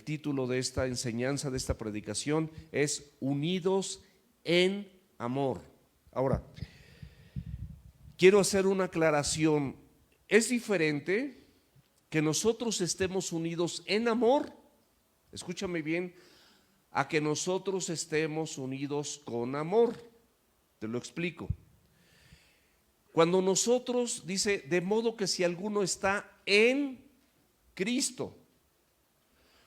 título de esta enseñanza, de esta predicación, es Unidos en Amor. Ahora, quiero hacer una aclaración. Es diferente que nosotros estemos unidos en amor, escúchame bien, a que nosotros estemos unidos con amor. Te lo explico. Cuando nosotros, dice, de modo que si alguno está en Cristo.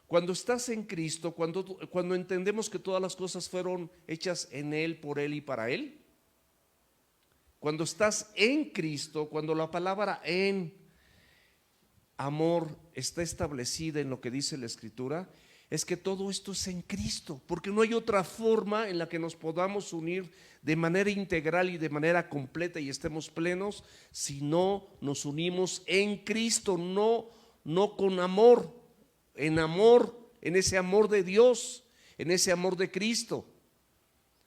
Cuando estás en Cristo, cuando entendemos que todas las cosas fueron hechas en Él, por Él y para Él. Cuando estás en Cristo, cuando la palabra en amor está establecida en lo que dice la Escritura, es que todo esto es en Cristo, porque no hay otra forma en la que nos podamos unir de manera integral y de manera completa y estemos plenos, si no nos unimos en Cristo, no con amor, en ese amor de Dios, en ese amor de Cristo,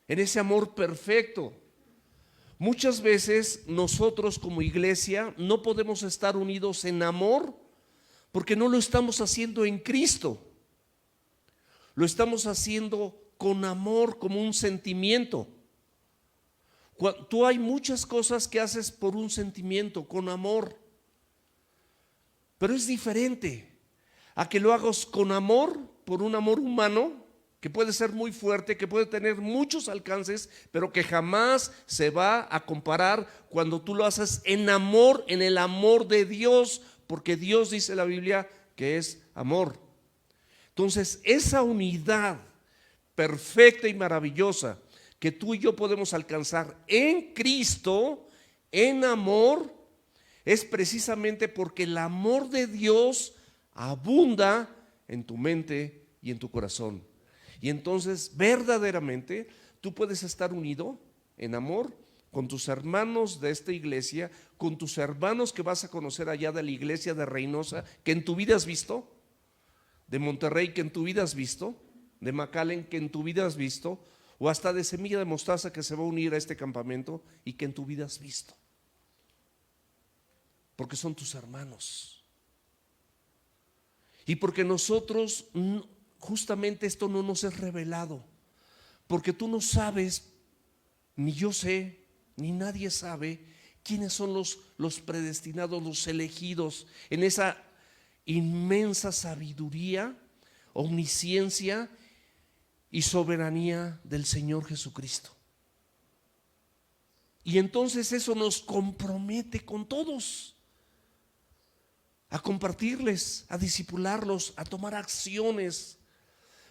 en ese amor perfecto. Muchas veces nosotros como iglesia no podemos estar unidos en amor porque no lo estamos haciendo en Cristo. Lo estamos haciendo con amor, como un sentimiento. Tú hay muchas cosas que haces por un sentimiento, con amor. Pero es diferente a que lo hagas con amor, por un amor humano, que puede ser muy fuerte, que puede tener muchos alcances, pero que jamás se va a comparar cuando tú lo haces en amor, en el amor de Dios, porque Dios dice la Biblia que es amor. Entonces, esa unidad perfecta y maravillosa que tú y yo podemos alcanzar en Cristo, en amor, es precisamente porque el amor de Dios abunda en tu mente y en tu corazón. Y entonces, verdaderamente, tú puedes estar unido en amor con tus hermanos de esta iglesia, con tus hermanos que vas a conocer allá de la iglesia de Reynosa, que en tu vida has visto, de Monterrey que en tu vida has visto, de McAllen que en tu vida has visto, o hasta de Semilla de Mostaza que se va a unir a este campamento y que en tu vida has visto, porque son tus hermanos. Y porque nosotros, justamente esto no nos es revelado, porque tú no sabes, ni yo sé, ni nadie sabe quiénes son los predestinados, los elegidos en esa inmensa sabiduría, omnisciencia y soberanía del Señor Jesucristo. Y entonces eso nos compromete con todos a compartirles, a discipularlos, a tomar acciones,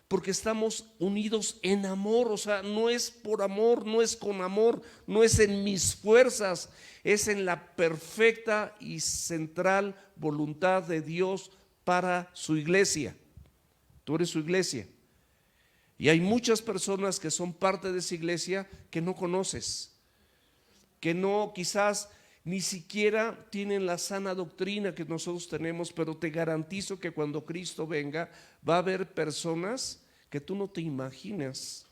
porque estamos unidos en amor. O sea, no es por amor, no es con amor, no es en mis fuerzas, es en la perfecta y central voluntad de Dios para su iglesia. Tú eres su iglesia. Y hay muchas personas que son parte de esa iglesia que no conoces, que no, quizás ni siquiera tienen la sana doctrina que nosotros tenemos, pero te garantizo que cuando Cristo venga va a haber personas que tú no te imaginas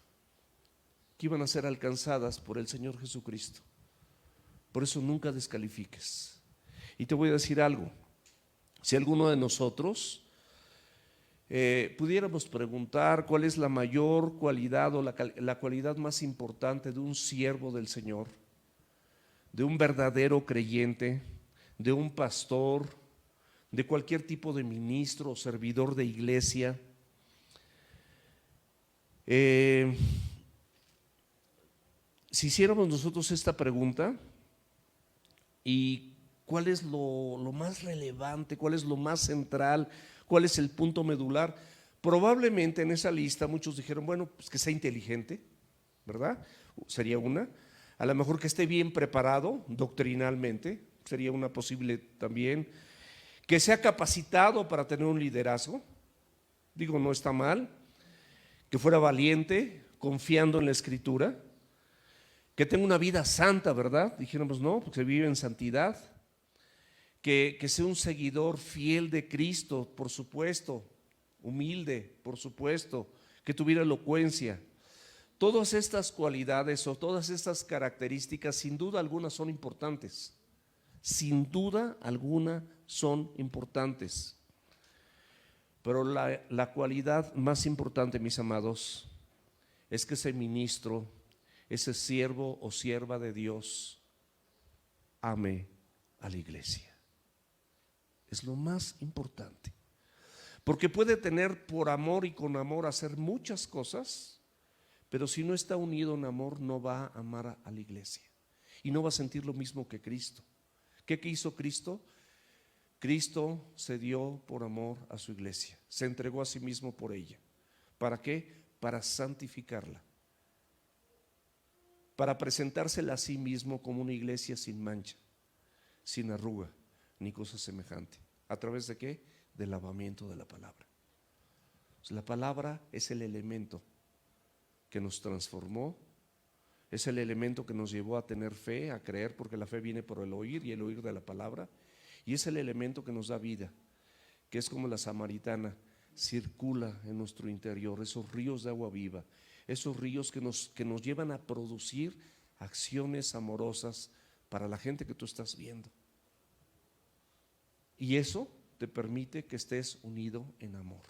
que iban a ser alcanzadas por el Señor Jesucristo. Por eso nunca descalifiques. Y te voy a decir algo, si alguno de nosotros pudiéramos preguntar cuál es la mayor cualidad o la cualidad más importante de un siervo del Señor, de un verdadero creyente, de un pastor, de cualquier tipo de ministro o servidor de iglesia, si hiciéramos nosotros esta pregunta, ¿y cuál es lo más relevante, cuál es lo más central, cuál es el punto medular? Probablemente en esa lista muchos dijeron, bueno, pues que sea inteligente, ¿verdad? Sería una. A lo mejor que esté bien preparado doctrinalmente, sería una posible también. Que sea capacitado para tener un liderazgo, digo, no está mal. Que fuera valiente, confiando en la Escritura. Que tenga una vida santa, ¿verdad? Dijéramos, no, porque vive en santidad. Que sea un seguidor fiel de Cristo, por supuesto, humilde, por supuesto, que tuviera elocuencia. Todas estas cualidades o todas estas características sin duda alguna son importantes. Sin duda alguna son importantes. Pero la cualidad más importante, mis amados, es que ese ministro, ese siervo o sierva de Dios, ame a la iglesia. Es lo más importante. Porque puede tener por amor y con amor hacer muchas cosas, pero si no está unido en amor, no va a amar a la iglesia y no va a sentir lo mismo que Cristo. ¿Qué hizo Cristo? Cristo se dio por amor a su iglesia, se entregó a sí mismo por ella. ¿Para qué? Para santificarla, para presentársela a sí mismo como una iglesia sin mancha, sin arruga, ni cosa semejante. ¿A través de qué? Del lavamiento de la palabra. La palabra es el elemento que nos transformó, es el elemento que nos llevó a tener fe, a creer, porque la fe viene por el oír y el oír de la palabra. Y es el elemento que nos da vida, que es como la samaritana, circula en nuestro interior, esos ríos de agua viva, esos ríos que nos llevan a producir acciones amorosas para la gente que tú estás viendo. Y eso te permite que estés unido en amor,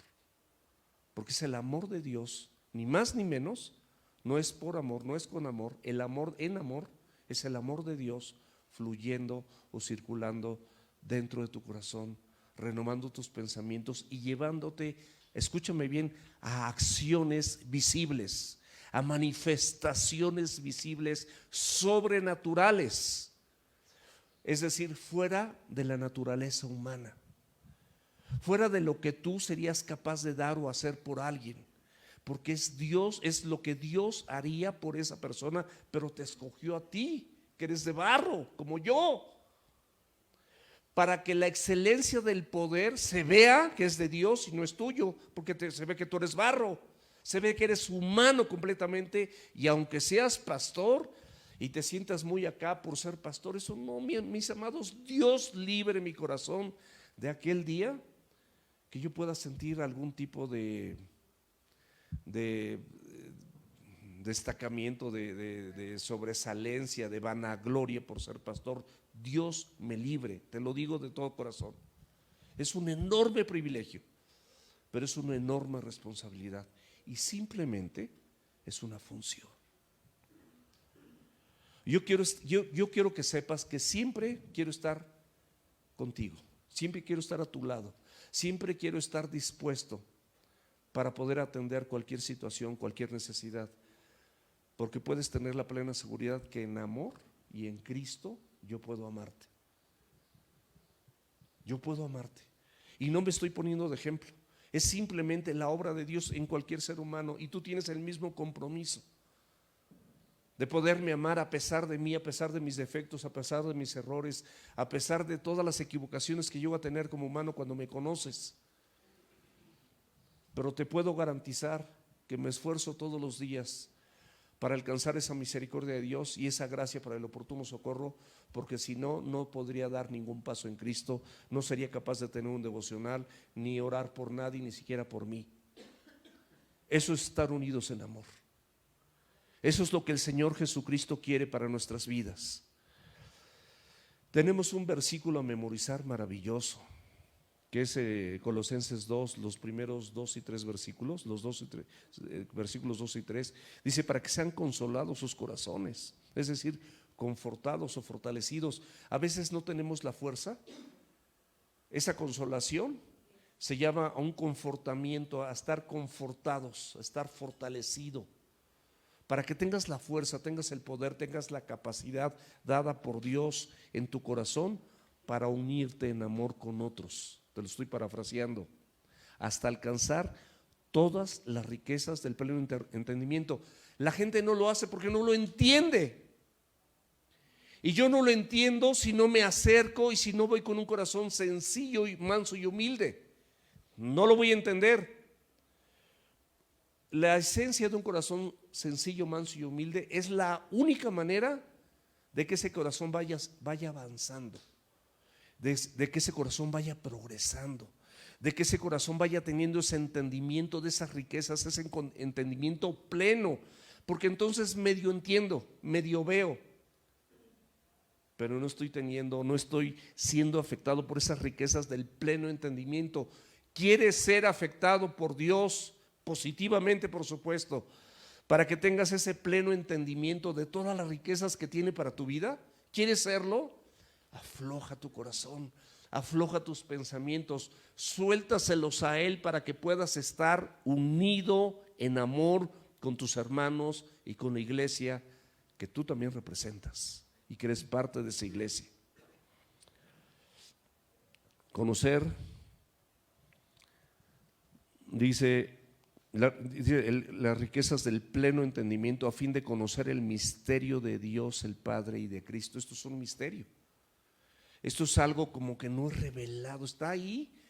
porque es el amor de Dios, ni más ni menos, no es por amor, no es con amor, el amor en amor es el amor de Dios fluyendo o circulando dentro de tu corazón, renovando tus pensamientos y llevándote, escúchame bien, a acciones visibles, a manifestaciones visibles sobrenaturales, es decir, fuera de la naturaleza humana, fuera de lo que tú serías capaz de dar o hacer por alguien, porque es Dios, es lo que Dios haría por esa persona, pero te escogió a ti, que eres de barro, como yo, para que la excelencia del poder se vea que es de Dios y no es tuyo, porque se ve que tú eres barro, se ve que eres humano completamente, y aunque seas pastor y te sientas muy acá por ser pastor, eso no, mis amados, Dios libre mi corazón de aquel día que yo pueda sentir algún tipo de destacamiento, de sobresalencia, de vanagloria por ser pastor. Dios me libre, te lo digo de todo corazón. Es un enorme privilegio, pero es una enorme responsabilidad y simplemente es una función. Yo quiero que sepas que siempre quiero estar contigo, siempre quiero estar a tu lado, siempre quiero estar dispuesto para poder atender cualquier situación, cualquier necesidad, porque puedes tener la plena seguridad que en amor y en Cristo yo puedo amarte. Yo puedo amarte. Y no me estoy poniendo de ejemplo. Es simplemente la obra de Dios en cualquier ser humano, y tú tienes el mismo compromiso de poderme amar a pesar de mí, a pesar de mis defectos, a pesar de mis errores, a pesar de todas las equivocaciones que yo voy a tener como humano cuando me conoces. Pero te puedo garantizar que me esfuerzo todos los días para alcanzar esa misericordia de Dios y esa gracia para el oportuno socorro, porque si no, no podría dar ningún paso en Cristo, no sería capaz de tener un devocional, ni orar por nadie, ni siquiera por mí. Eso es estar unidos en amor. Eso es lo que el Señor Jesucristo quiere para nuestras vidas. Tenemos un versículo a memorizar maravilloso, que es Colosenses 2, los primeros 2 y 3 versículos, versículos 2 y 3, dice: para que sean consolados sus corazones, es decir, confortados o fortalecidos. A veces no tenemos la fuerza. Esa consolación se llama a un confortamiento, a estar confortados, a estar fortalecido, para que tengas la fuerza, tengas el poder, tengas la capacidad dada por Dios en tu corazón para unirte en amor con otros. Te lo estoy parafraseando, hasta alcanzar todas las riquezas del pleno entendimiento. La gente no lo hace porque no lo entiende, y yo no lo entiendo si no me acerco y si no voy con un corazón sencillo y manso y humilde. No lo voy a entender. La esencia de un corazón sencillo, manso y humilde es la única manera de que ese corazón vaya avanzando, de que ese corazón vaya progresando, de que ese corazón vaya teniendo ese entendimiento de esas riquezas, ese entendimiento pleno, porque entonces medio entiendo, medio veo, pero no estoy siendo afectado por esas riquezas del pleno entendimiento, ¿Quieres ser afectado por Dios positivamente, por supuesto, para que tengas ese pleno entendimiento de todas las riquezas que tiene para tu vida? ¿Quieres serlo? Afloja tu corazón, afloja tus pensamientos, suéltaselos a Él para que puedas estar unido en amor con tus hermanos y con la iglesia que tú también representas y que eres parte de esa iglesia. Conocer, dice, las riquezas del pleno entendimiento a fin de conocer el misterio de Dios el Padre y de Cristo. Esto es un misterio. Esto es algo como que no es revelado, está ahí,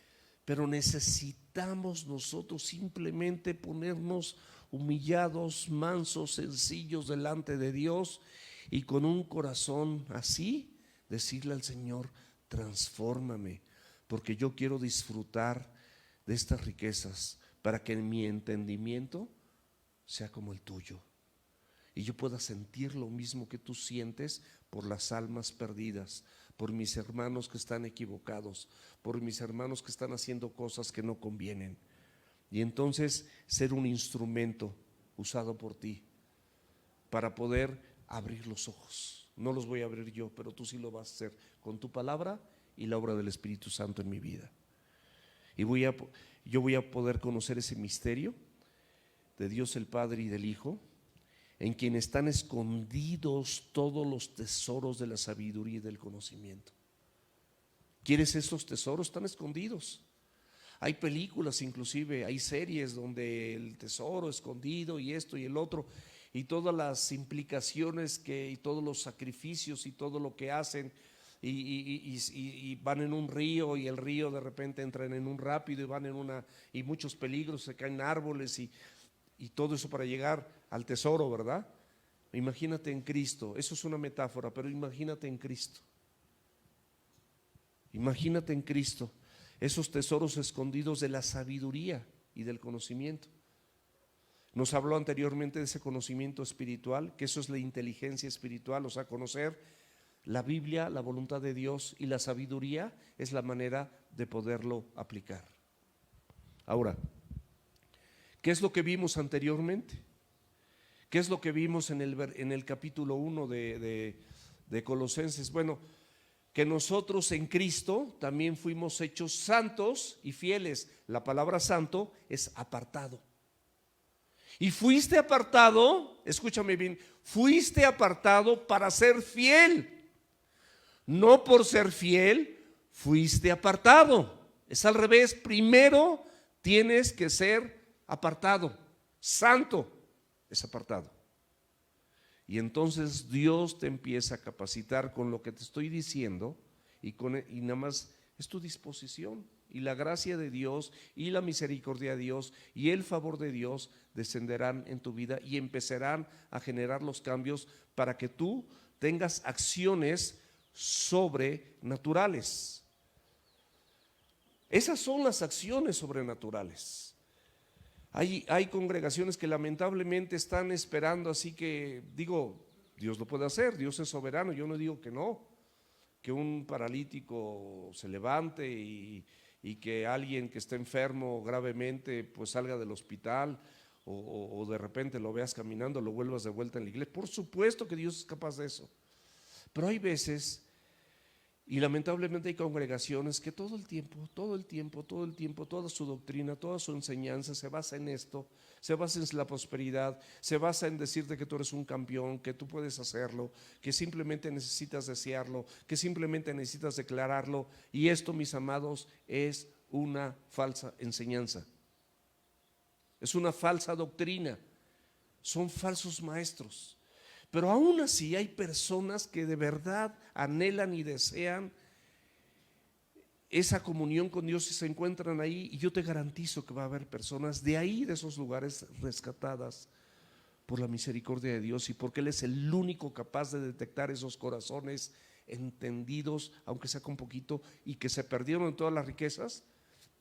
pero necesitamos nosotros simplemente ponernos humillados, mansos, sencillos delante de Dios y con un corazón así decirle al Señor: transfórmame, porque yo quiero disfrutar de estas riquezas para que mi entendimiento sea como el tuyo y yo pueda sentir lo mismo que tú sientes por las almas perdidas, por mis hermanos que están equivocados, por mis hermanos que están haciendo cosas que no convienen, y entonces ser un instrumento usado por ti para poder abrir los ojos. No los voy a abrir yo, pero tú sí lo vas a hacer con tu palabra y la obra del Espíritu Santo en mi vida. Y yo voy a poder conocer ese misterio de Dios el Padre y del Hijo, en quien están escondidos todos los tesoros de la sabiduría y del conocimiento. ¿Quieres esos tesoros? Están escondidos. Hay películas, inclusive hay series donde el tesoro escondido y esto y el otro, y todas las implicaciones y todos los sacrificios y todo lo que hacen, y van en un río y el río de repente entran en un rápido y van y muchos peligros, se caen árboles y todo eso para llegar al tesoro, ¿verdad? Imagínate en Cristo. Eso es una metáfora, pero imagínate en Cristo. Imagínate en Cristo, esos tesoros escondidos de la sabiduría y del conocimiento. Nos habló anteriormente de ese conocimiento espiritual, que eso es la inteligencia espiritual, o sea, conocer la Biblia, la voluntad de Dios, y la sabiduría es la manera de poderlo aplicar. Ahora, ¿qué es lo que vimos anteriormente? ¿Qué es lo que vimos en el capítulo 1 de Colosenses? Bueno, que nosotros en Cristo también fuimos hechos santos y fieles. La palabra santo es apartado. Y fuiste apartado, escúchame bien, fuiste apartado para ser fiel. No por ser fiel, fuiste apartado. Es al revés, primero tienes que ser apartado. Santo es apartado. Y entonces Dios te empieza a capacitar con lo que te estoy diciendo y nada más es tu disposición, y la gracia de Dios y la misericordia de Dios y el favor de Dios descenderán en tu vida y empezarán a generar los cambios para que tú tengas acciones sobrenaturales. Esas son las acciones sobrenaturales. Hay congregaciones que lamentablemente están esperando, así que digo, Dios lo puede hacer, Dios es soberano, yo no digo que no, que un paralítico se levante y que alguien que esté enfermo gravemente pues salga del hospital, o de repente lo veas caminando, lo vuelvas de vuelta en la iglesia. Por supuesto que Dios es capaz de eso, pero hay veces, y lamentablemente hay congregaciones que todo el tiempo, toda su doctrina, toda su enseñanza se basa en esto, se basa en la prosperidad, se basa en decirte que tú eres un campeón, que tú puedes hacerlo, que simplemente necesitas desearlo, que simplemente necesitas declararlo. Y esto, mis amados, es una falsa enseñanza, es una falsa doctrina, son falsos maestros. Pero aún así hay personas que de verdad anhelan y desean esa comunión con Dios y se encuentran ahí, y yo te garantizo que va a haber personas de ahí, de esos lugares, rescatadas por la misericordia de Dios y porque Él es el único capaz de detectar esos corazones entendidos, aunque sea con poquito, y que se perdieron en todas las riquezas,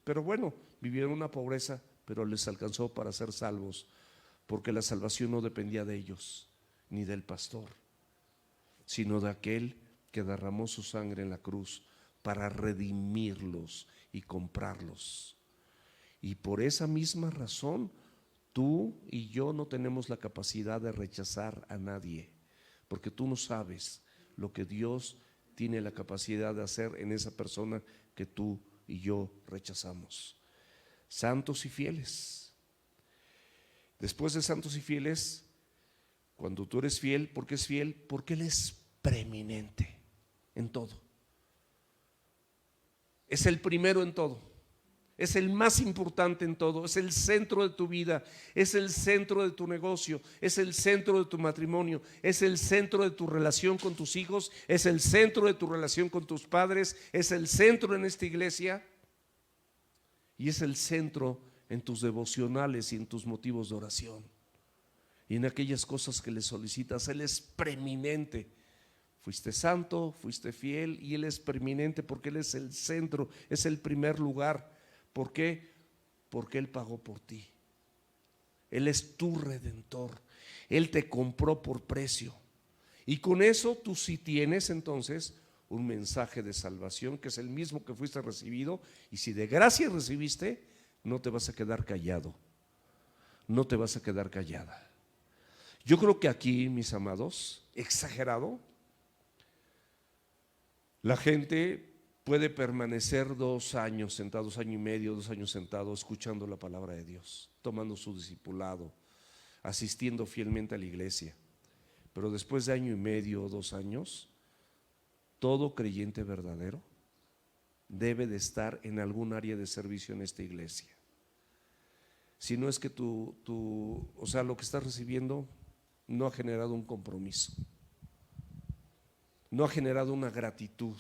pero bueno, vivieron una pobreza, pero les alcanzó para ser salvos, porque la salvación no dependía de ellos ni del pastor, sino de aquel que derramó su sangre en la cruz para redimirlos y comprarlos. Y por esa misma razón, tú y yo no tenemos la capacidad de rechazar a nadie, porque tú no sabes lo que Dios tiene la capacidad de hacer en esa persona que tú y yo rechazamos. Santos y fieles. Después de santos y fieles, cuando tú eres fiel, ¿por qué es fiel? Porque Él es preeminente en todo. Es el primero en todo. Es el más importante en todo, es el centro de tu vida, es el centro de tu negocio, es el centro de tu matrimonio, es el centro de tu relación con tus hijos, es el centro de tu relación con tus padres, es el centro en esta iglesia y es el centro en tus devocionales y en tus motivos de oración y en aquellas cosas que le solicitas. Él es preeminente. Fuiste santo, fuiste fiel y Él es preeminente porque Él es el centro, es el primer lugar. ¿Por qué? Porque Él pagó por ti. Él es tu redentor. Él te compró por precio. Y con eso tú sí tienes entonces un mensaje de salvación que es el mismo que fuiste recibido. Y si de gracia recibiste, no te vas a quedar callado. No te vas a quedar callada. Yo creo que aquí, mis amados, exagerado, la gente puede permanecer 2 años sentados, 1 año y medio, 2 años sentados, escuchando la palabra de Dios, tomando su discipulado, asistiendo fielmente a la iglesia. Pero después de 1 año y medio o 2 años, todo creyente verdadero debe de estar en algún área de servicio en esta iglesia. Si no es que o sea, lo que estás recibiendo no ha generado un compromiso, no ha generado una gratitud.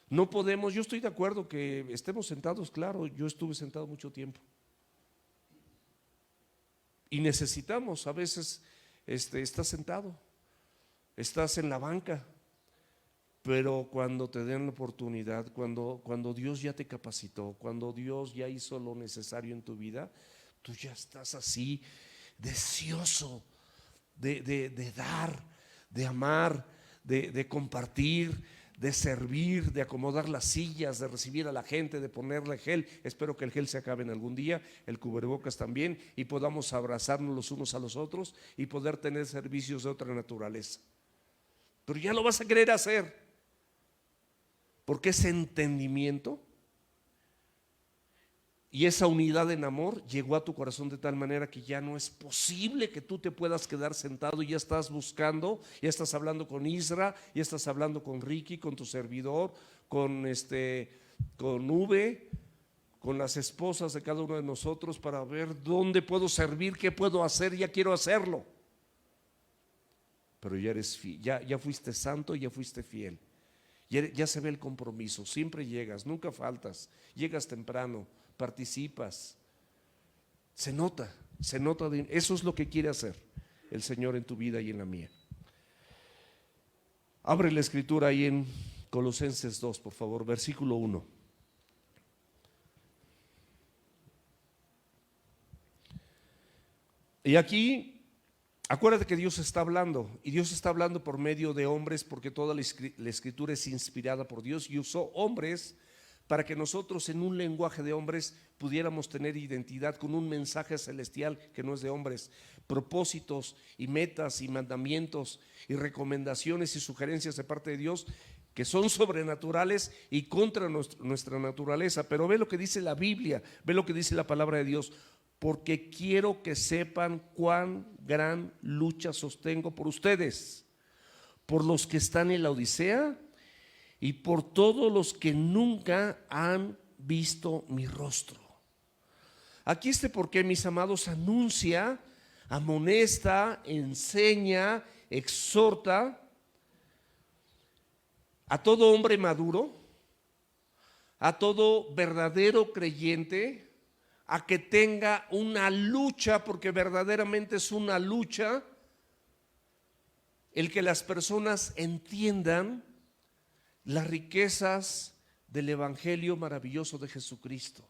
No podemos, yo estoy de acuerdo que estemos sentados, claro, yo estuve sentado mucho tiempo. Y necesitamos, a veces estás sentado, estás en la banca, pero cuando te den la oportunidad, cuando Dios ya te capacitó, cuando Dios ya hizo lo necesario en tu vida, tú ya estás así, deseoso de dar, de amar, de compartir, de servir, de acomodar las sillas, de recibir a la gente, de ponerle gel. Espero que el gel se acabe en algún día, el cubrebocas también, y podamos abrazarnos los unos a los otros y poder tener servicios de otra naturaleza. Pero ya lo vas a querer hacer, porque ese entendimiento y esa unidad en amor llegó a tu corazón de tal manera que ya no es posible que tú te puedas quedar sentado. Ya estás buscando, ya estás hablando con Isra, ya estás hablando con Ricky, con tu servidor, con V, con las esposas de cada uno de nosotros para ver dónde puedo servir, qué puedo hacer. Ya quiero hacerlo. Pero ya eres fiel, ya fuiste santo, ya fuiste fiel. Ya se ve el compromiso, siempre llegas, nunca faltas, llegas temprano, participas, se nota, eso es lo que quiere hacer el Señor en tu vida y en la mía. Abre la escritura ahí en Colosenses 2, por favor, versículo 1. Y aquí acuérdate que Dios está hablando, y Dios está hablando por medio de hombres, porque toda la escritura es inspirada por Dios, y usó hombres para que nosotros en un lenguaje de hombres pudiéramos tener identidad con un mensaje celestial que no es de hombres, propósitos y metas y mandamientos y recomendaciones y sugerencias de parte de Dios que son sobrenaturales y contra nuestra naturaleza. Pero ve lo que dice la Biblia, ve lo que dice la palabra de Dios. Porque quiero que sepan cuán gran lucha sostengo por ustedes, por los que están en la Odisea y por todos los que nunca han visto mi rostro. Aquí por qué, mis amados, anuncia, amonesta, enseña, exhorta a todo hombre maduro, a todo verdadero creyente, a que tenga una lucha, porque verdaderamente es una lucha, el que las personas entiendan las riquezas del evangelio maravilloso de Jesucristo.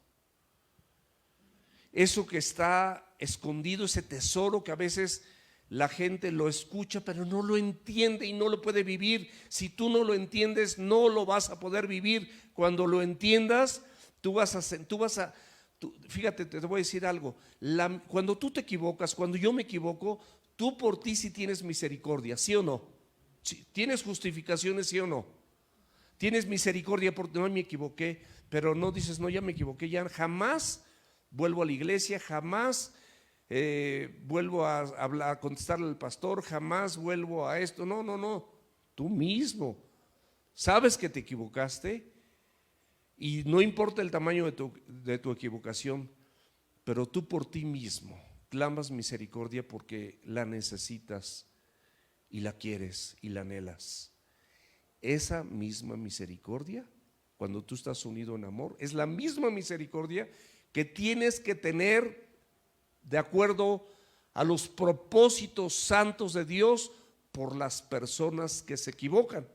Eso que está escondido, ese tesoro que a veces la gente lo escucha pero no lo entiende y no lo puede vivir. Si tú no lo entiendes, no lo vas a poder vivir. Cuando lo entiendas, tú vas Fíjate, te voy a decir algo. Cuando tú te equivocas, cuando yo me equivoco, tú por ti sí tienes misericordia, ¿sí o no? ¿Sí? ¿Tienes justificaciones, sí o no? Tienes misericordia porque no me equivoqué, pero no dices, no, ya me equivoqué, ya jamás vuelvo a la iglesia, jamás vuelvo a hablar, a contestarle al pastor, jamás vuelvo a esto. No, no, no. Tú mismo sabes que te equivocaste y no importa el tamaño de tu equivocación, pero tú por ti mismo clamas misericordia porque la necesitas y la quieres y la anhelas. Esa misma misericordia, cuando tú estás unido en amor, es la misma misericordia que tienes que tener de acuerdo a los propósitos santos de Dios por las personas que se equivocan.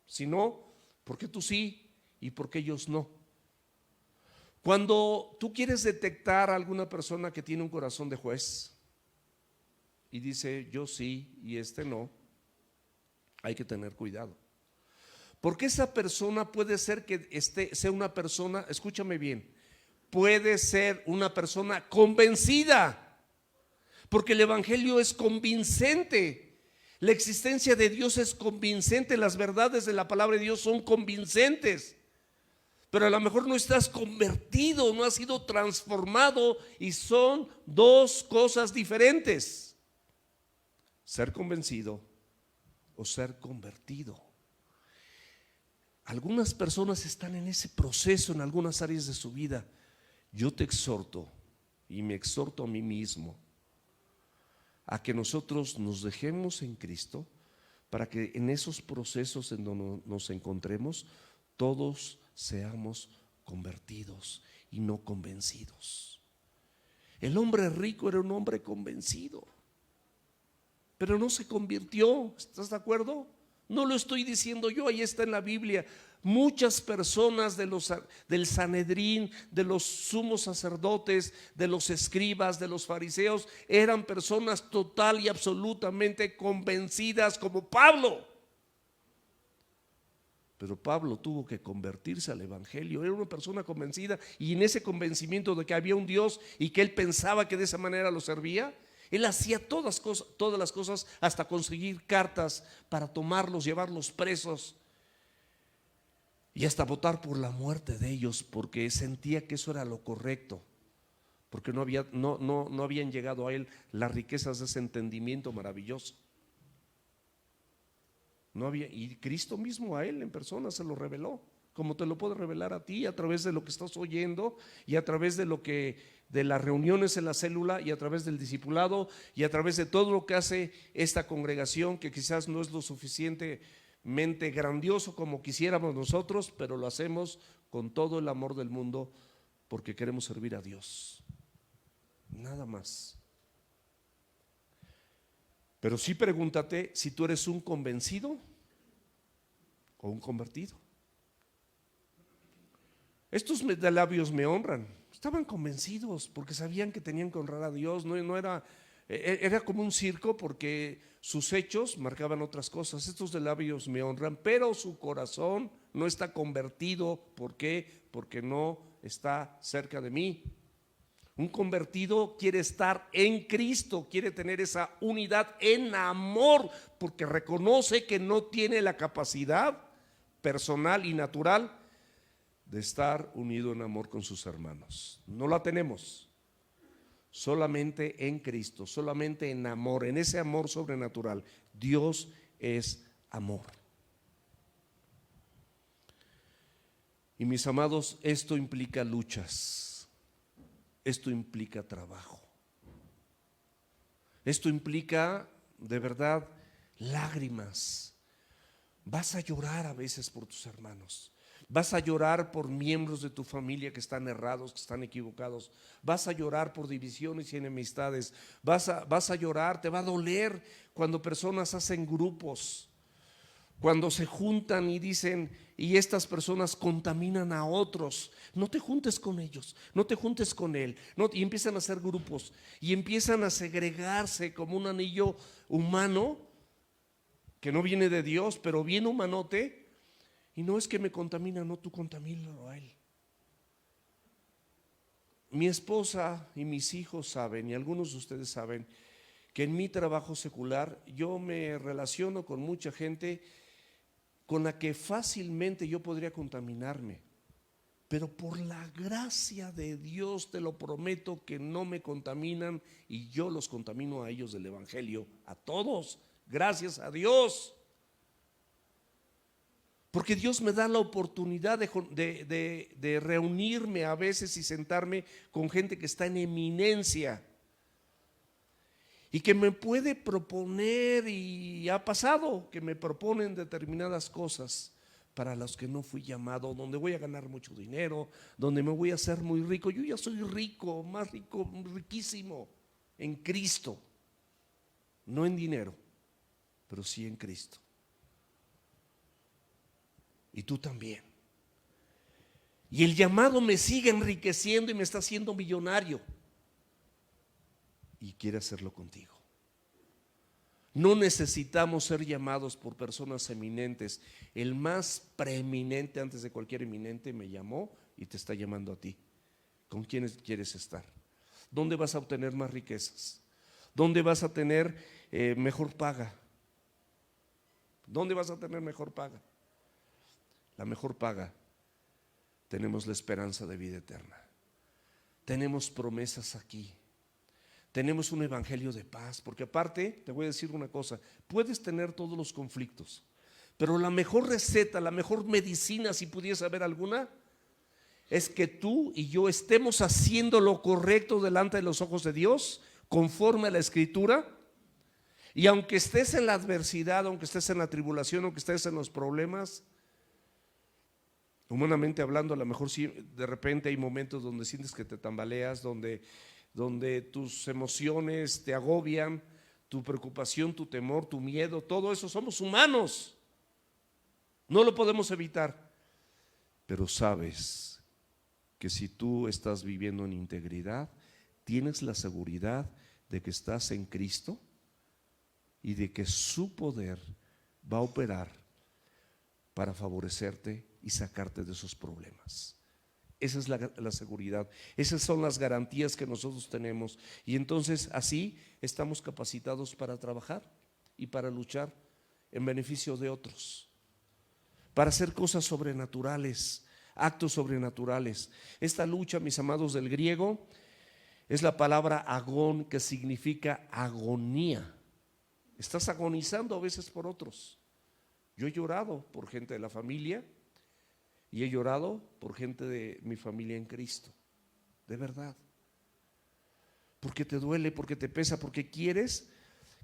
Si no, ¿por qué tú sí y por qué ellos no? Cuando tú quieres detectar a alguna persona que tiene un corazón de juez y dice yo sí y este no, hay que tener cuidado. Porque esa persona puede ser que sea una persona, escúchame bien, puede ser una persona convencida, porque el evangelio es convincente, la existencia de Dios es convincente, las verdades de la palabra de Dios son convincentes, pero a lo mejor no estás convertido, no has sido transformado y son dos cosas diferentes, ser convencido o ser convertido. Algunas personas están en ese proceso en algunas áreas de su vida. Yo te exhorto y me exhorto a mí mismo a que nosotros nos dejemos en Cristo para que en esos procesos en donde nos encontremos todos seamos convertidos y no convencidos. El hombre rico era un hombre convencido, pero no se convirtió. ¿Estás de acuerdo? No lo estoy diciendo yo, ahí está en la Biblia. Muchas personas del Sanedrín, de los sumos sacerdotes, de los escribas, de los fariseos, eran personas total y absolutamente convencidas como Pablo. Pero Pablo tuvo que convertirse al evangelio. Era una persona convencida y en ese convencimiento de que había un Dios y que él pensaba que de esa manera lo servía, él hacía todas las cosas hasta conseguir cartas para tomarlos, llevarlos presos y hasta votar por la muerte de ellos, porque sentía que eso era lo correcto, porque no habían llegado a él las riquezas de ese entendimiento maravilloso. No había, y Cristo mismo a él en persona se lo reveló, como te lo puede revelar a ti a través de lo que estás oyendo y a través de las reuniones en la célula y a través del discipulado y a través de todo lo que hace esta congregación, que quizás no es lo suficientemente grandioso como quisiéramos nosotros, pero lo hacemos con todo el amor del mundo porque queremos servir a Dios, nada más. Pero sí pregúntate si tú eres un convencido o un convertido. Estos de labios me honran, estaban convencidos porque sabían que tenían que honrar a Dios. No era como un circo, porque sus hechos marcaban otras cosas. Estos de labios me honran, pero su corazón no está convertido. ¿Por qué? Porque no está cerca de mí. Un convertido quiere estar en Cristo, quiere tener esa unidad en amor, porque reconoce que no tiene la capacidad personal y natural de estar unido en amor con sus hermanos. No la tenemos. Solamente en Cristo, solamente en amor, en ese amor sobrenatural. Dios es amor. Y mis amados, esto implica luchas. Esto implica trabajo. Esto implica de verdad lágrimas. Vas a llorar a veces por tus hermanos. Vas a llorar por miembros de tu familia que están errados, que están equivocados. Vas a llorar por divisiones y enemistades. Vas a llorar, te va a doler cuando personas hacen grupos, cuando se juntan y dicen, y estas personas contaminan a otros. No te juntes con ellos, no te juntes con él, y empiezan a hacer grupos y empiezan a segregarse como un anillo humano que no viene de Dios, pero bien humanote. Y no es que me contamina, no, tú contamínalo a él. Mi esposa y mis hijos saben, y algunos de ustedes saben, que en mi trabajo secular yo me relaciono con mucha gente con la que fácilmente yo podría contaminarme. Pero por la gracia de Dios te lo prometo que no me contaminan y yo los contamino a ellos del Evangelio, a todos, gracias a Dios. Porque Dios me da la oportunidad de reunirme a veces y sentarme con gente que está en eminencia y que me puede proponer, y ha pasado que me proponen determinadas cosas para los que no fui llamado, donde voy a ganar mucho dinero, donde me voy a hacer muy rico. Yo ya soy rico, más rico, riquísimo en Cristo, no en dinero, pero sí en Cristo. Y tú también. Y el llamado me sigue enriqueciendo y me está haciendo millonario. Y quiere hacerlo contigo. No necesitamos ser llamados por personas eminentes. El más preeminente antes de cualquier eminente me llamó y te está llamando a ti. ¿Con quiénes quieres estar? ¿Dónde vas a obtener más riquezas? ¿Dónde vas a tener mejor paga? ¿Dónde vas a tener mejor paga? La mejor paga, tenemos la esperanza de vida eterna. Tenemos promesas aquí. Tenemos un evangelio de paz, porque aparte, te voy a decir una cosa, puedes tener todos los conflictos, pero la mejor receta, la mejor medicina, si pudiese haber alguna, es que tú y yo estemos haciendo lo correcto delante de los ojos de Dios, conforme a la Escritura. Y aunque estés en la adversidad, aunque estés en la tribulación, aunque estés en los problemas, humanamente hablando, a lo mejor sí, de repente hay momentos donde sientes que te tambaleas, donde tus emociones te agobian, tu preocupación, tu temor, tu miedo, todo eso. Somos humanos, no lo podemos evitar. Pero sabes que si tú estás viviendo en integridad, tienes la seguridad de que estás en Cristo y de que su poder va a operar para favorecerte y sacarte de esos problemas. Esa es la seguridad, esas son las garantías que nosotros tenemos, y entonces así estamos capacitados para trabajar y para luchar en beneficio de otros, para hacer cosas sobrenaturales, actos sobrenaturales. Esta lucha, mis amados, del griego es la palabra agón, que significa agonía. Estás agonizando a veces por otros. Yo he llorado por gente de la familia y he llorado por gente de mi familia en Cristo, de verdad, porque te duele, porque te pesa, porque quieres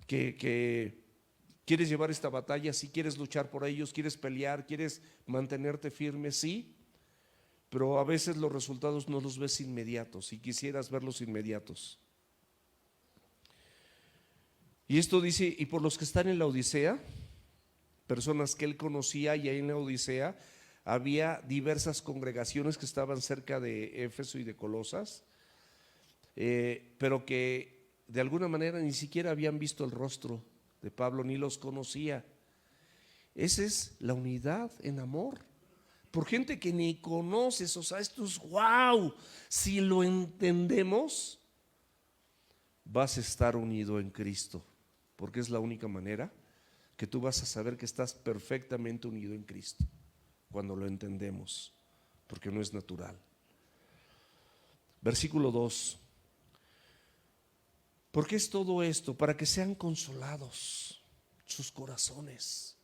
quieres llevar esta batalla, sí, quieres luchar por ellos, quieres pelear, quieres mantenerte firme, sí, pero a veces los resultados no los ves inmediatos y quisieras verlos inmediatos. Y esto dice, y por los que están en la Odisea, personas que él conocía, y ahí en la Odisea había diversas congregaciones que estaban cerca de Éfeso y de Colosas, pero que de alguna manera ni siquiera habían visto el rostro de Pablo, ni los conocía. Esa es la unidad en amor, por gente que ni conoces. O sea, esto es wow. Si lo entendemos, vas a estar unido en Cristo, porque es la única manera que tú vas a saber que estás perfectamente unido en Cristo, cuando lo entendemos, porque no es natural. Versículo 2. ¿Por qué es todo esto? Para que sean consolados sus corazones.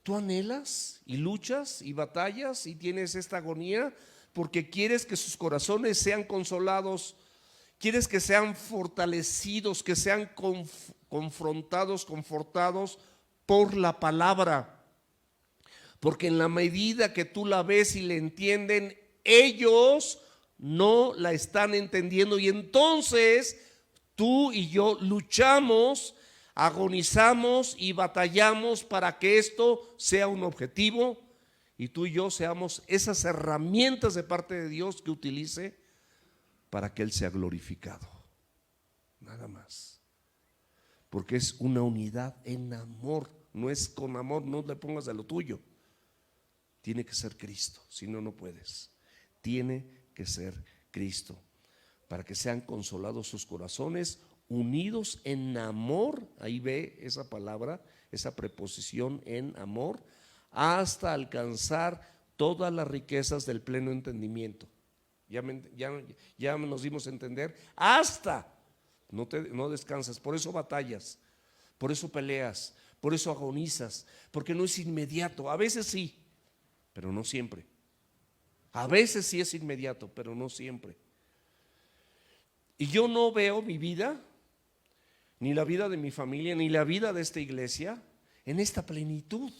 Tú anhelas y luchas y batallas y tienes esta agonía porque quieres que sus corazones sean consolados, quieres que sean fortalecidos, que sean confrontados, confortados por la palabra. Porque en la medida que tú la ves y la entienden, ellos no la están entendiendo, y entonces tú y yo luchamos, agonizamos y batallamos para que esto sea un objetivo, y tú y yo seamos esas herramientas de parte de Dios que utilice para que Él sea glorificado. Nada más. Porque es una unidad en amor, no es con amor, no le pongas de lo tuyo. Tiene que ser Cristo, si no, no puedes. Tiene que ser Cristo. para que sean consolados sus corazones, unidos en amor, ahí ve esa palabra, esa preposición en amor, hasta alcanzar todas las riquezas del pleno entendimiento. Ya nos dimos a entender, hasta, no descansas, por eso batallas, por eso peleas, por eso agonizas, porque no es inmediato, a veces sí, pero no siempre. A veces sí es inmediato, pero no siempre. Y yo no veo mi vida, ni la vida de mi familia, ni la vida de esta iglesia en esta plenitud.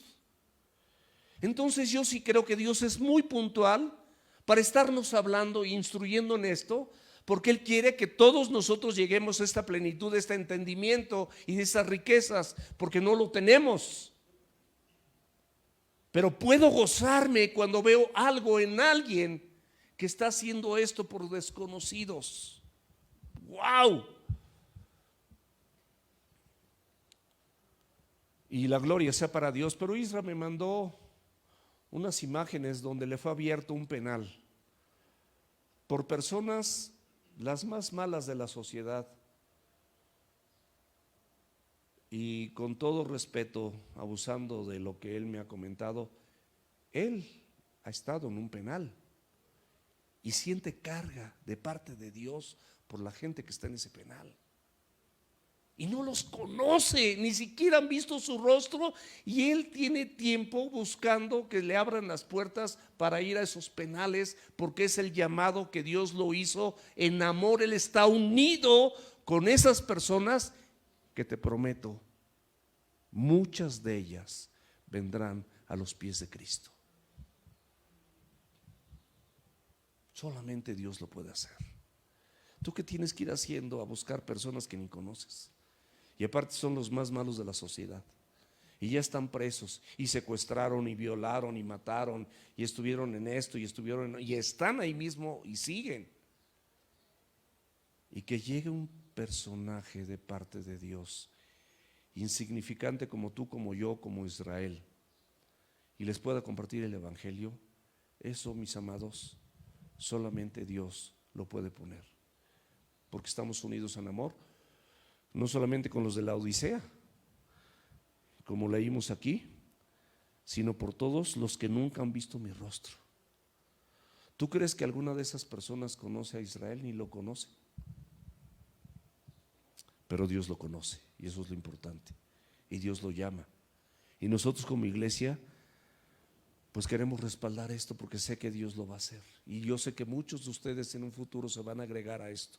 Entonces yo sí creo que Dios es muy puntual para estarnos hablando e instruyendo en esto, porque Él quiere que todos nosotros lleguemos a esta plenitud, a este entendimiento y de estas riquezas, porque no lo tenemos. Pero puedo gozarme cuando veo algo en alguien que está haciendo esto por desconocidos. ¡Wow! Y la gloria sea para Dios. Pero Isra me mandó unas imágenes donde le fue abierto un penal por personas las más malas de la sociedad. Y con todo respeto, abusando de lo que él me ha comentado, él ha estado en un penal y siente carga de parte de Dios por la gente que está en ese penal. Y no los conoce, ni siquiera han visto su rostro, y él tiene tiempo buscando que le abran las puertas para ir a esos penales, porque es el llamado que Dios lo hizo en amor. Él está unido con esas personas que te prometo, muchas de ellas vendrán a los pies de Cristo. Solamente Dios lo puede hacer. ¿Tú qué tienes que ir haciendo a buscar personas que ni conoces? Y aparte son los más malos de la sociedad. Y ya están presos, y secuestraron, y violaron, y mataron, y estuvieron en esto, y están ahí mismo, y siguen. Y que llegue un personaje de parte de Dios, insignificante como tú, como yo, como Israel, y les pueda compartir el evangelio. Eso, mis amados, solamente Dios lo puede poner, porque estamos unidos en amor. No solamente con los de la Odisea, como leímos aquí, sino por todos los que nunca han visto mi rostro. ¿Tú crees que alguna de esas personas conoce a Israel? Ni lo conoce. Pero Dios lo conoce, y eso es lo importante. Y Dios lo llama. Y nosotros como iglesia, pues queremos respaldar esto, porque sé que Dios lo va a hacer. Y yo sé que muchos de ustedes en un futuro se van a agregar a esto,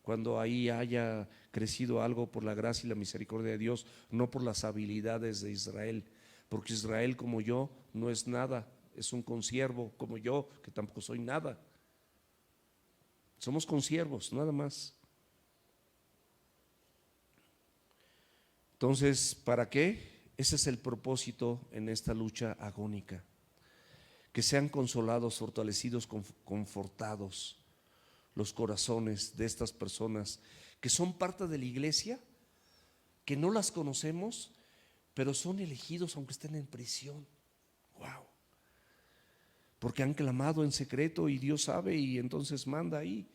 cuando ahí haya crecido algo por la gracia y la misericordia de Dios, no por las habilidades de Israel, porque Israel, como yo, no es nada, es un consiervo, como yo, que tampoco soy nada. Somos consiervos, nada más. Entonces, ¿para qué? Ese es el propósito en esta lucha agónica, que sean consolados, fortalecidos, confortados los corazones de estas personas que son parte de la iglesia, que no las conocemos, pero son elegidos aunque estén en prisión. Wow. Porque han clamado en secreto y Dios sabe, y entonces manda ahí,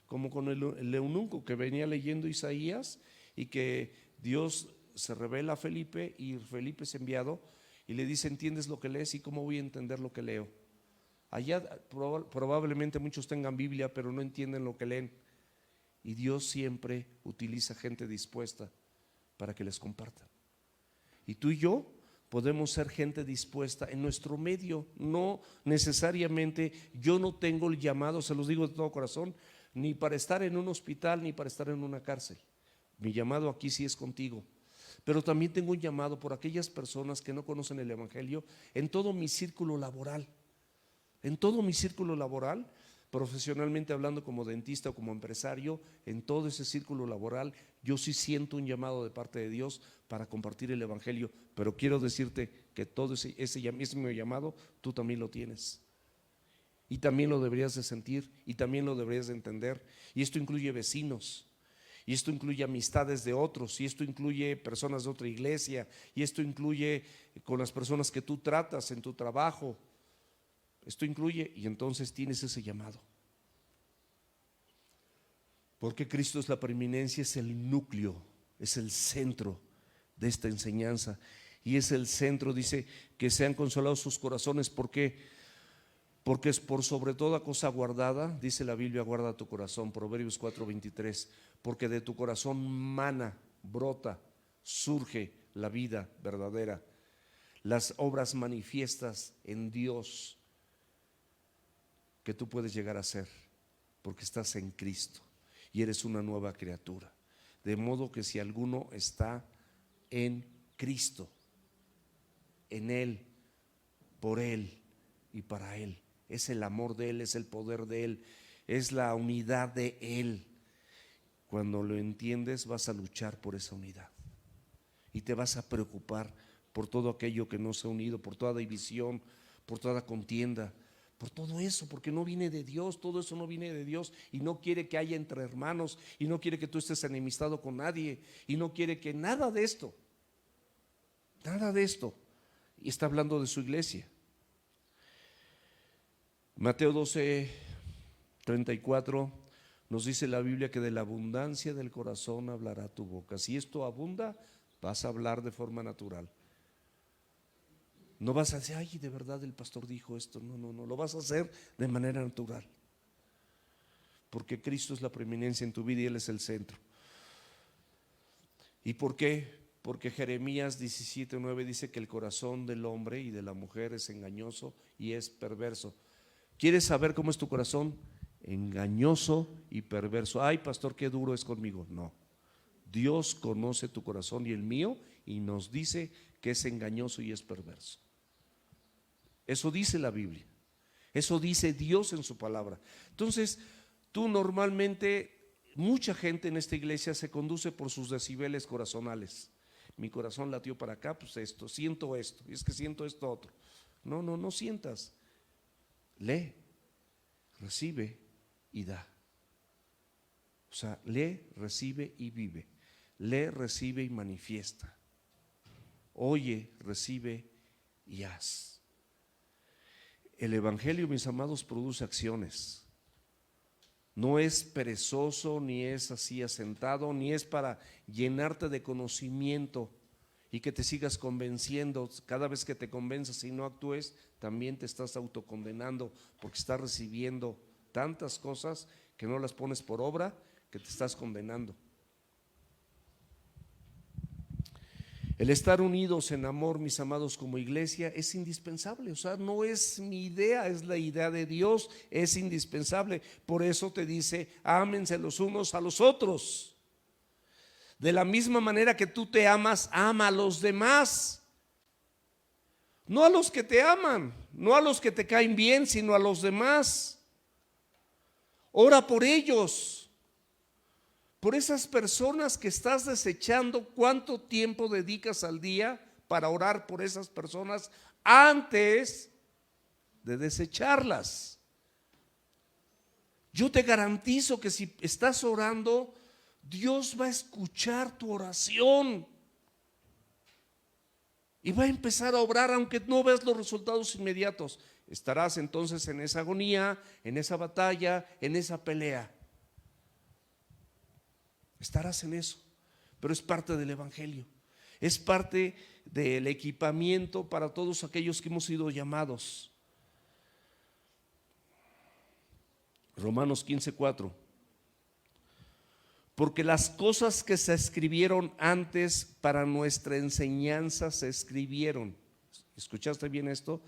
como con el eunuco que venía leyendo Isaías, y que Dios se revela a Felipe, y Felipe es enviado y le dice: ¿entiendes lo que lees? ¿Y cómo voy a entender lo que leo? Allá probablemente muchos tengan Biblia, pero no entienden lo que leen. Y Dios siempre utiliza gente dispuesta para que les compartan. Y tú y yo podemos ser gente dispuesta en nuestro medio. No necesariamente, yo no tengo el llamado, se los digo de todo corazón, ni para estar en un hospital, ni para estar en una cárcel. Mi llamado aquí sí es contigo. Pero también tengo un llamado por aquellas personas que no conocen el evangelio en todo mi círculo laboral. En todo mi círculo laboral, profesionalmente hablando, como dentista o como empresario, en todo ese círculo laboral, yo sí siento un llamado de parte de Dios para compartir el evangelio. Pero quiero decirte que todo ese mismo llamado tú también lo tienes, y también lo deberías de sentir, y también lo deberías de entender. Y esto incluye vecinos, y esto incluye amistades de otros, y esto incluye personas de otra iglesia, y esto incluye con las personas que tú tratas en tu trabajo. Esto incluye, y entonces tienes ese llamado. Porque Cristo es la preeminencia, es el núcleo, es el centro de esta enseñanza. Y es el centro, dice, que sean consolados sus corazones. ¿Por qué? Porque es por sobre toda cosa guardada, dice la Biblia, guarda tu corazón, Proverbios 4:23, porque de tu corazón mana, brota, surge la vida verdadera, las obras manifiestas en Dios que tú puedes llegar a ser, porque estás en Cristo y eres una nueva criatura. De modo que si alguno está en Cristo, en Él, por Él y para Él, es el amor de Él, es el poder de Él, es la unidad de Él. Cuando lo entiendes, vas a luchar por esa unidad y te vas a preocupar por todo aquello que no se ha unido, por toda división, por toda contienda, por todo eso, porque no viene de Dios. Todo eso no viene de Dios y no quiere que haya entre hermanos, y no quiere que tú estés enemistado con nadie, y no quiere que nada de esto, y está hablando de su iglesia. Mateo 12:34 nos dice la Biblia que de la abundancia del corazón hablará tu boca. Si esto abunda, vas a hablar de forma natural. No vas a decir, ay, de verdad el pastor dijo esto. No, lo vas a hacer de manera natural. Porque Cristo es la preeminencia en tu vida y Él es el centro. ¿Y por qué? Porque Jeremías 17:9 dice que el corazón del hombre y de la mujer es engañoso y es perverso. ¿Quieres saber cómo es tu corazón? Engañoso y perverso. Ay, pastor, qué duro es conmigo. No, Dios conoce tu corazón y el mío, y nos dice que es engañoso y es perverso. Eso dice la Biblia, eso dice Dios en su palabra. Entonces, tú normalmente, mucha gente en esta iglesia se conduce por sus decibeles corazonales. Mi corazón latió para acá, pues esto, siento esto, y es que siento esto otro. No sientas. Lee, recibe y da. O sea, lee, recibe y vive. Lee, recibe y manifiesta. Oye, recibe y haz. El evangelio, mis amados, produce acciones. No es perezoso, ni es así asentado, ni es para llenarte de conocimiento y que te sigas convenciendo. Cada vez que te convenzas y no actúes, también te estás autocondenando, porque estás recibiendo tantas cosas que no las pones por obra, que te estás condenando. El estar unidos en amor, mis amados, como iglesia es indispensable. O sea, no es mi idea, es la idea de Dios, es indispensable. Por eso te dice, ámense los unos a los otros. De la misma manera que tú te amas, ama a los demás. No a los que te aman, no a los que te caen bien, sino a los demás. Ora por ellos. Por esas personas que estás desechando. ¿Cuánto tiempo dedicas al día para orar por esas personas antes de desecharlas? Yo te garantizo que si estás orando, Dios va a escuchar tu oración y va a empezar a obrar, aunque no veas los resultados inmediatos. Estarás entonces en esa agonía, en esa batalla, en esa pelea. Estarás en eso, pero es parte del evangelio, es parte del equipamiento para todos aquellos que hemos sido llamados. Romanos 15:4. Porque las cosas que se escribieron antes para nuestra enseñanza se escribieron. ¿Escuchaste bien esto?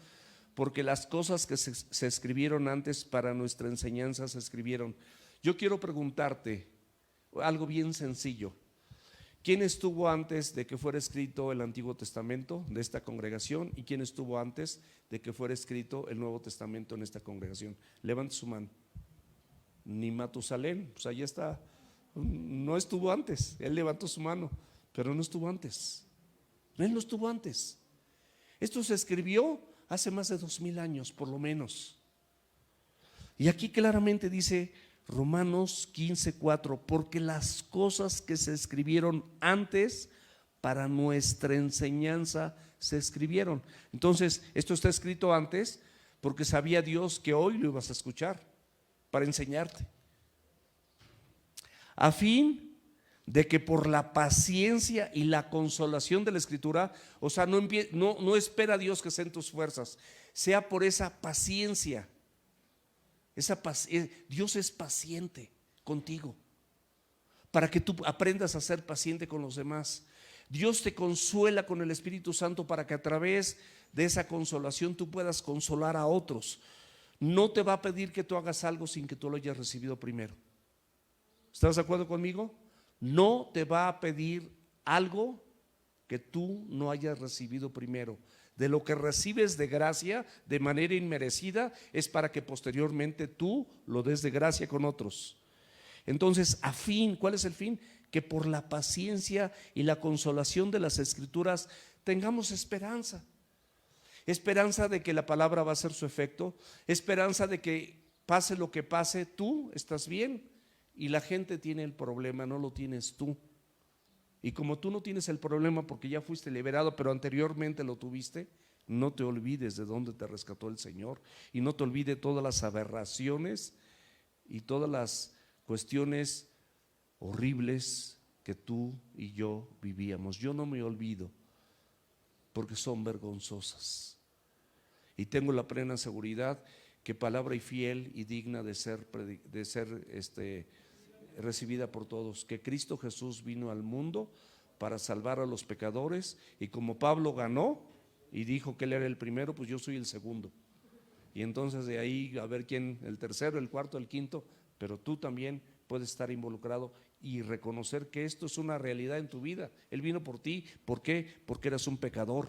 Porque las cosas que se escribieron antes para nuestra enseñanza se escribieron. Yo quiero preguntarte algo bien sencillo. ¿Quién estuvo antes de que fuera escrito el Antiguo Testamento de esta congregación? ¿Y quién estuvo antes de que fuera escrito el Nuevo Testamento en esta congregación? Levante su mano. Ni Matusalén, pues allá está. No estuvo antes. Él levantó su mano, pero no estuvo antes. Él no estuvo antes. Esto se escribió hace más de 2000 años, por lo menos. Y aquí claramente dice Romanos 15:4, porque las cosas que se escribieron antes para nuestra enseñanza se escribieron. Entonces, esto está escrito antes porque sabía Dios que hoy lo ibas a escuchar para enseñarte. a fin de que por la paciencia y la consolación de la Escritura, o sea, no espera a Dios que sean tus fuerzas, sea por esa paciencia. Dios es paciente contigo, para que tú aprendas a ser paciente con los demás. Dios te consuela con el Espíritu Santo para que a través de esa consolación tú puedas consolar a otros. No te va a pedir que tú hagas algo sin que tú lo hayas recibido primero. ¿Estás de acuerdo conmigo? No te va a pedir algo que tú no hayas recibido primero. De lo que recibes de gracia de manera inmerecida es para que posteriormente tú lo des de gracia con otros. Entonces, a fin, ¿cuál es el fin? Que por la paciencia y la consolación de las Escrituras tengamos esperanza. Esperanza de que la palabra va a hacer su efecto, esperanza de que pase lo que pase, tú estás bien y la gente tiene el problema, no lo tienes tú. Y como tú no tienes el problema porque ya fuiste liberado, pero anteriormente lo tuviste, no te olvides de dónde te rescató el Señor y no te olvides todas las aberraciones y todas las cuestiones horribles que tú y yo vivíamos. Yo no me olvido porque son vergonzosas. Y tengo la plena seguridad que palabra y fiel y digna de ser recibida por todos, que Cristo Jesús vino al mundo para salvar a los pecadores, y como Pablo ganó y dijo que él era el primero, pues yo soy el segundo. Y entonces de ahí a ver quién, el tercero, el cuarto, el quinto, pero tú también puedes estar involucrado y reconocer que esto es una realidad en tu vida. Él vino por ti, ¿por qué? Porque eras un pecador.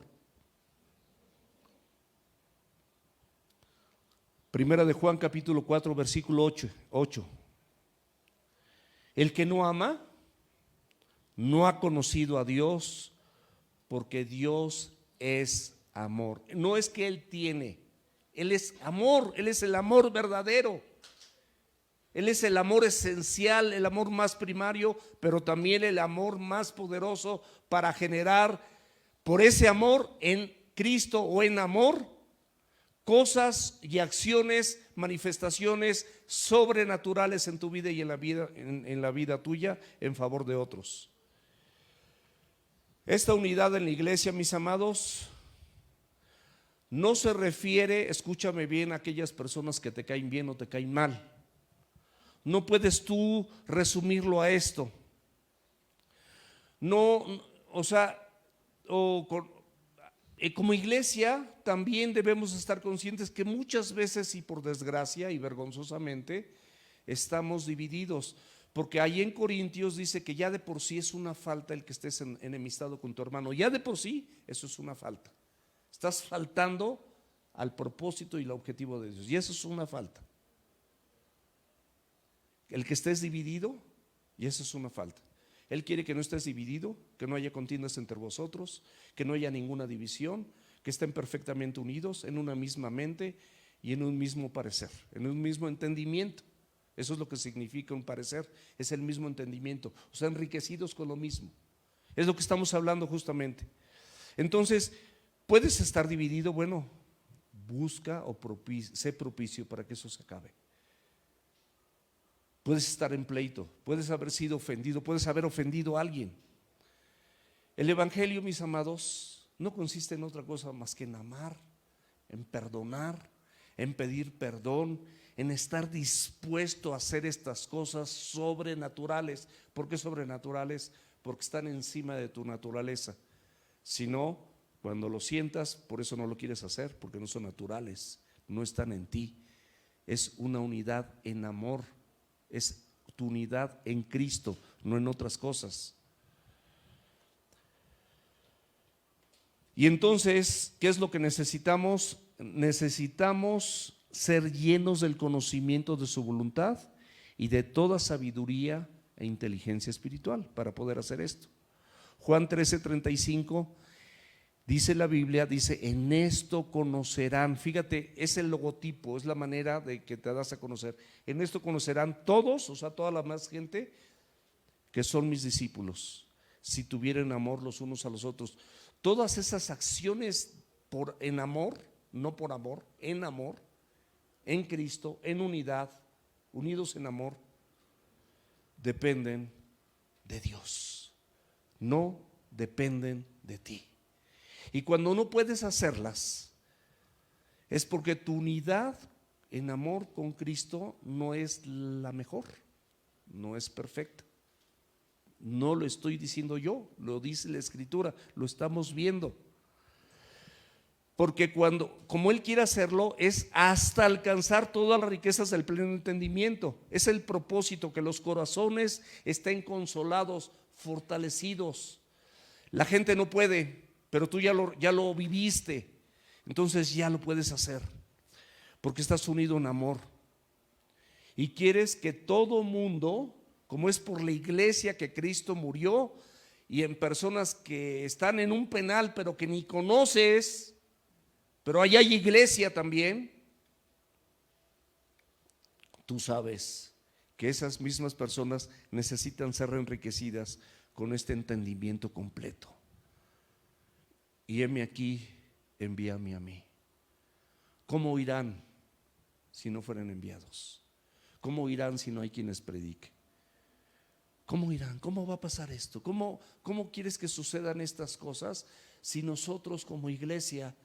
Primera de Juan capítulo 4 versículo 8. El que no ama no ha conocido a Dios, porque Dios es amor. No es que Él tiene, Él es amor, Él es el amor verdadero. Él es el amor esencial, el amor más primario, pero también el amor más poderoso para generar por ese amor en Cristo o en amor cosas y acciones, manifestaciones sobrenaturales en tu vida y en la vida tuya en favor de otros. Esta unidad en la iglesia, mis amados, no se refiere, escúchame bien, a aquellas personas que te caen bien o te caen mal. No puedes tú resumirlo a esto. No, o sea, como iglesia también debemos estar conscientes que muchas veces y por desgracia y vergonzosamente estamos divididos, porque ahí en Corintios dice que ya de por sí es una falta el que estés enemistado con tu hermano. Ya de por sí eso es una falta. Estás faltando al propósito y el objetivo de Dios, y eso es una falta. El que estés dividido, y eso es una falta. Él quiere que no estés dividido, que no haya contiendas entre vosotros, que no haya ninguna división, que estén perfectamente unidos en una misma mente y en un mismo parecer, en un mismo entendimiento. Eso es lo que significa un parecer, es el mismo entendimiento, o sea, enriquecidos con lo mismo. Es lo que estamos hablando justamente. Entonces, ¿puedes estar dividido? Bueno, busca o sé propicio para que eso se acabe. Puedes estar en pleito, puedes haber sido ofendido, puedes haber ofendido a alguien. El evangelio, mis amados, no consiste en otra cosa más que en amar, en perdonar, en pedir perdón, en estar dispuesto a hacer estas cosas sobrenaturales. ¿Por qué sobrenaturales? Porque están encima de tu naturaleza. Si no, cuando lo sientas, por eso no lo quieres hacer, porque no son naturales, no están en ti. Es una unidad en amor. Es tu unidad en Cristo, no en otras cosas. Y entonces, ¿qué es lo que necesitamos? Necesitamos ser llenos del conocimiento de su voluntad y de toda sabiduría e inteligencia espiritual para poder hacer esto. Juan 13:35 dice la Biblia, dice, en esto conocerán, fíjate, es el logotipo, es la manera de que te das a conocer. En esto conocerán todos, o sea, toda la más gente, que son mis discípulos, si tuvieran amor los unos a los otros. Todas esas acciones en amor, no por amor, en Cristo, en unidad, unidos en amor, dependen de Dios, no dependen de ti. Y cuando no puedes hacerlas, es porque tu unidad en amor con Cristo no es la mejor, no es perfecta. No lo estoy diciendo yo, lo dice la Escritura, lo estamos viendo. Porque como Él quiere hacerlo, es hasta alcanzar todas las riquezas del pleno entendimiento. Es el propósito, que los corazones estén consolados, fortalecidos. La gente no puede, pero tú ya lo viviste, entonces ya lo puedes hacer, porque estás unido en amor. Y quieres que todo mundo, como es por la iglesia que Cristo murió, y en personas que están en un penal pero que ni conoces, pero allá hay iglesia también, tú sabes que esas mismas personas necesitan ser enriquecidas con este entendimiento completo. Y heme aquí, envíame a mí. ¿Cómo irán si no fueran enviados? ¿Cómo irán si no hay quienes prediquen? ¿Cómo irán? ¿Cómo va a pasar esto? ¿Cómo quieres que sucedan estas cosas si nosotros como iglesia,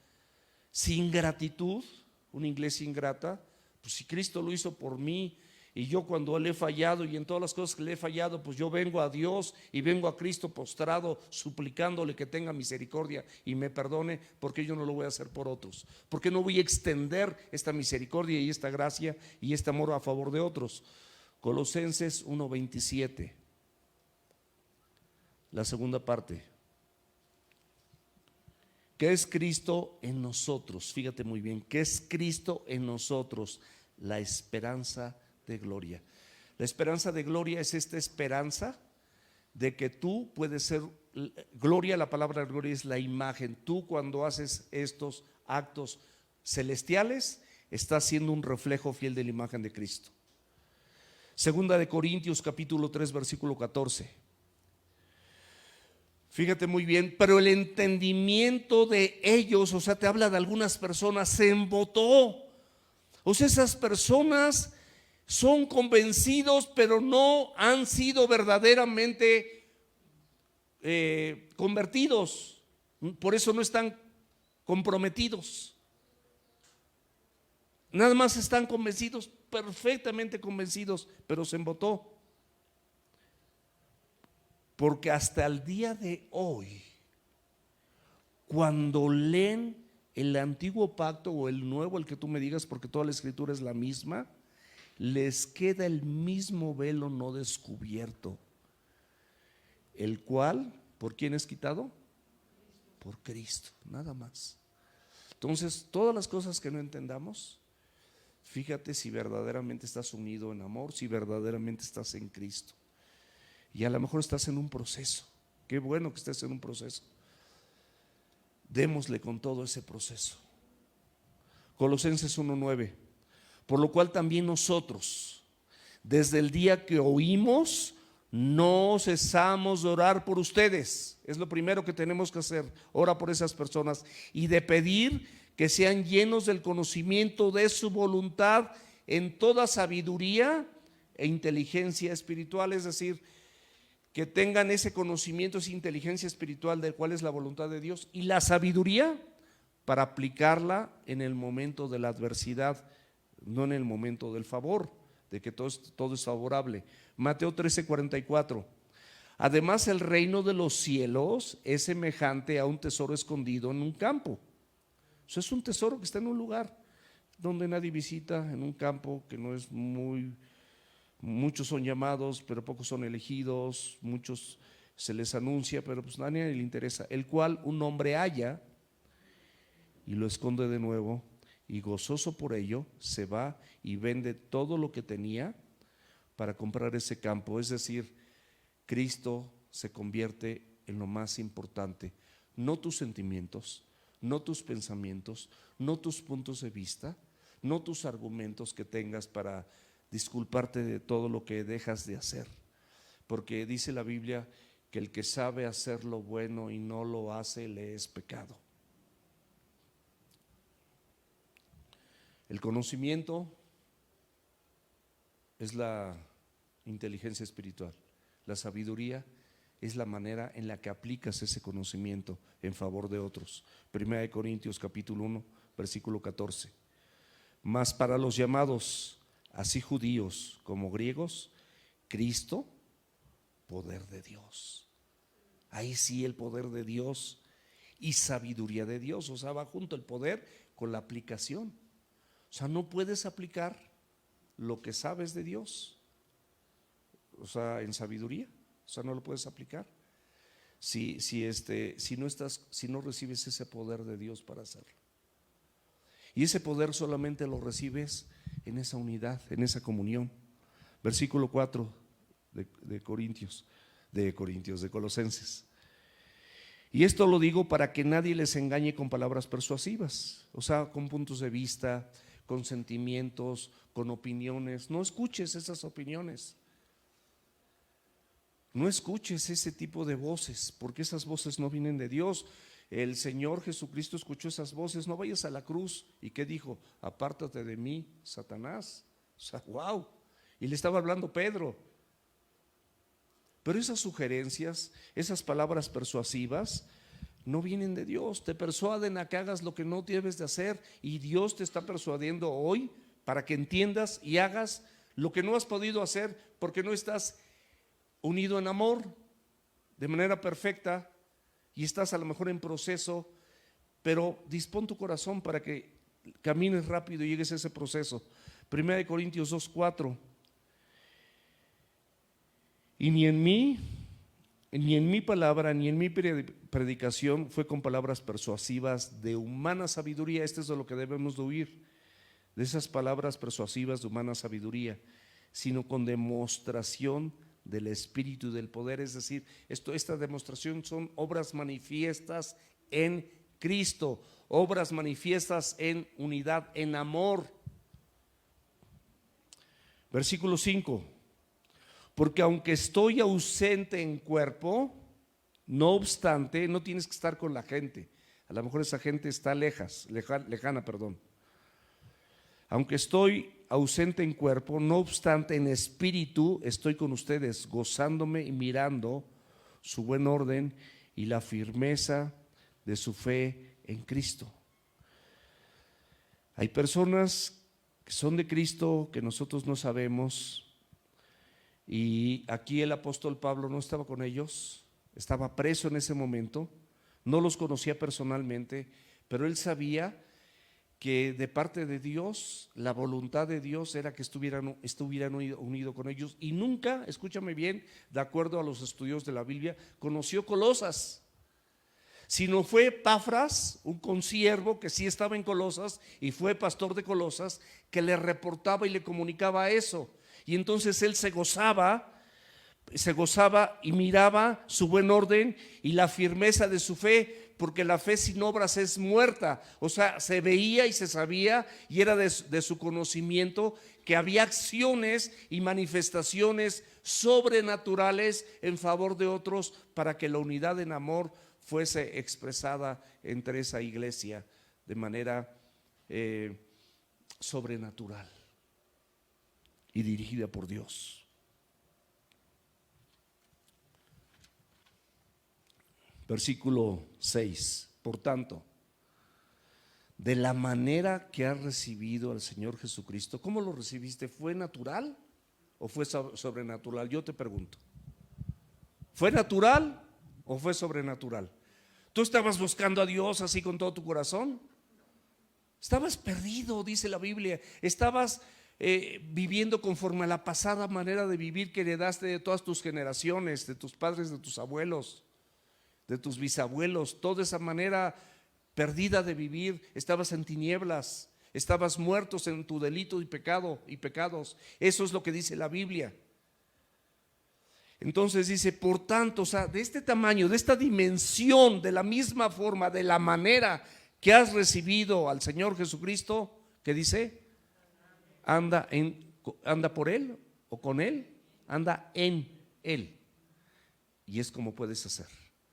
sin gratitud, una iglesia ingrata? Pues si Cristo lo hizo por mí, y yo cuando le he fallado y en todas las cosas que le he fallado, pues yo vengo a Dios y vengo a Cristo postrado, suplicándole que tenga misericordia y me perdone, porque yo no lo voy a hacer por otros, porque no voy a extender esta misericordia y esta gracia y este amor a favor de otros. Colosenses 1:27, la segunda parte. ¿Qué es Cristo en nosotros? Fíjate muy bien, ¿qué es Cristo en nosotros? La esperanza de gloria. La esperanza de gloria es esta esperanza de que tú puedes ser gloria. La palabra gloria es la imagen. Tú, cuando haces estos actos celestiales, estás siendo un reflejo fiel de la imagen de Cristo. Segunda de Corintios capítulo 3 versículo 14. Fíjate muy bien, pero el entendimiento de ellos, o sea, te habla de algunas personas, se embotó. O sea, esas personas son convencidos, pero no han sido verdaderamente convertidos. Por eso no están comprometidos. Nada más están convencidos, perfectamente convencidos, pero se embotó. Porque hasta el día de hoy, cuando leen el antiguo pacto o el nuevo, el que tú me digas, porque toda la escritura es la misma, les queda el mismo velo no descubierto, el cual, ¿por quién es quitado? Por Cristo, nada más. Entonces, todas las cosas que no entendamos, fíjate si verdaderamente estás unido en amor, si verdaderamente estás en Cristo. Y a lo mejor estás en un proceso. Qué bueno que estés en un proceso. Démosle con todo ese proceso. Colosenses 1:9. Por lo cual también nosotros, desde el día que oímos, no cesamos de orar por ustedes. Es lo primero que tenemos que hacer, ora por esas personas, y de pedir que sean llenos del conocimiento de su voluntad en toda sabiduría e inteligencia espiritual. Es decir, que tengan ese conocimiento, esa inteligencia espiritual de cuál es la voluntad de Dios, y la sabiduría para aplicarla en el momento de la adversidad, no en el momento del favor, de que todo es favorable. Mateo 13:44. Además, el reino de los cielos es semejante a un tesoro escondido en un campo. O sea, es un tesoro que está en un lugar donde nadie visita, en un campo que no es muchos son llamados, pero pocos son elegidos, muchos se les anuncia, pero pues a nadie le interesa. El cual un hombre halla y lo esconde de nuevo, y gozoso por ello se va y vende todo lo que tenía para comprar ese campo. Es decir, Cristo se convierte en lo más importante, no tus sentimientos, no tus pensamientos, no tus puntos de vista, no tus argumentos que tengas para disculparte de todo lo que dejas de hacer, porque dice la Biblia que el que sabe hacer lo bueno y no lo hace, le es pecado. El conocimiento es la inteligencia espiritual. La sabiduría es la manera en la que aplicas ese conocimiento en favor de otros. 1 Corintios capítulo 1, versículo 14. Mas para los llamados, así judíos como griegos, Cristo, poder de Dios. Ahí sí el poder de Dios y sabiduría de Dios. O sea, va junto el poder con la aplicación. O sea, no puedes aplicar lo que sabes de Dios, o sea, en sabiduría. O sea, no lo puedes aplicar si no recibes ese poder de Dios para hacerlo. Y ese poder solamente lo recibes en esa unidad, en esa comunión. Versículo 4 de Colosenses. Y esto lo digo para que nadie les engañe con palabras persuasivas, o sea, con puntos de vista, con sentimientos, con opiniones. No escuches esas opiniones. No escuches ese tipo de voces, porque esas voces no vienen de Dios. El Señor Jesucristo escuchó esas voces. No vayas a la cruz. ¿Y qué dijo? Apártate de mí, Satanás. O sea, wow. Y le estaba hablando Pedro. Pero esas sugerencias, esas palabras persuasivas, no vienen de Dios. Te persuaden a que hagas lo que no debes de hacer, y Dios te está persuadiendo hoy para que entiendas y hagas lo que no has podido hacer porque no estás unido en amor de manera perfecta, y estás a lo mejor en proceso, pero dispón tu corazón para que camines rápido y llegues a ese proceso. 1 Corintios 2:4. Y ni en mi palabra, ni en mi predicación fue con palabras persuasivas de humana sabiduría. Esto es de lo que debemos de huir, de esas palabras persuasivas de humana sabiduría, sino con demostración del Espíritu y del poder. Es decir, esta demostración son obras manifiestas en Cristo, obras manifiestas en unidad, en amor. Versículo 5. Porque aunque estoy ausente en cuerpo, no obstante, no tienes que estar con la gente. A lo mejor esa gente está lejana. Aunque estoy ausente en cuerpo, no obstante en espíritu estoy con ustedes, gozándome y mirando su buen orden y la firmeza de su fe en Cristo. Hay personas que son de Cristo que nosotros no sabemos, y aquí el apóstol Pablo no estaba con ellos, estaba preso en ese momento, no los conocía personalmente, pero él sabía que de parte de Dios, la voluntad de Dios era que estuvieran unidos con ellos. Y nunca, escúchame bien, de acuerdo a los estudios de la Biblia, conoció Colosas, sino fue Epafras, un consiervo que sí estaba en Colosas y fue pastor de Colosas, que le reportaba y le comunicaba eso. Y entonces él se gozaba y miraba su buen orden y la firmeza de su fe, porque la fe sin obras es muerta. O sea, se veía y se sabía, y era de su conocimiento, que había acciones y manifestaciones sobrenaturales en favor de otros, para que la unidad en amor fuese expresada entre esa iglesia de manera sobrenatural y dirigida por Dios. Versículo 6. Por tanto, de la manera que has recibido al Señor Jesucristo, ¿cómo lo recibiste? ¿Fue natural o fue sobrenatural? Yo te pregunto, ¿fue natural o fue sobrenatural? ¿Tú estabas buscando a Dios así con todo tu corazón? Estabas perdido, dice la Biblia. Estabas viviendo conforme a la pasada manera de vivir que heredaste de todas tus generaciones, de tus padres, de tus abuelos, de tus bisabuelos. Toda esa manera perdida de vivir. Estabas en tinieblas, estabas muertos en tu delito y pecados. Eso es lo que dice la Biblia. Entonces dice, por tanto, o sea, de este tamaño, de esta dimensión, de la misma forma, de la manera que has recibido al Señor Jesucristo, ¿qué dice? Anda por Él o con Él, anda en Él. Y es como puedes hacer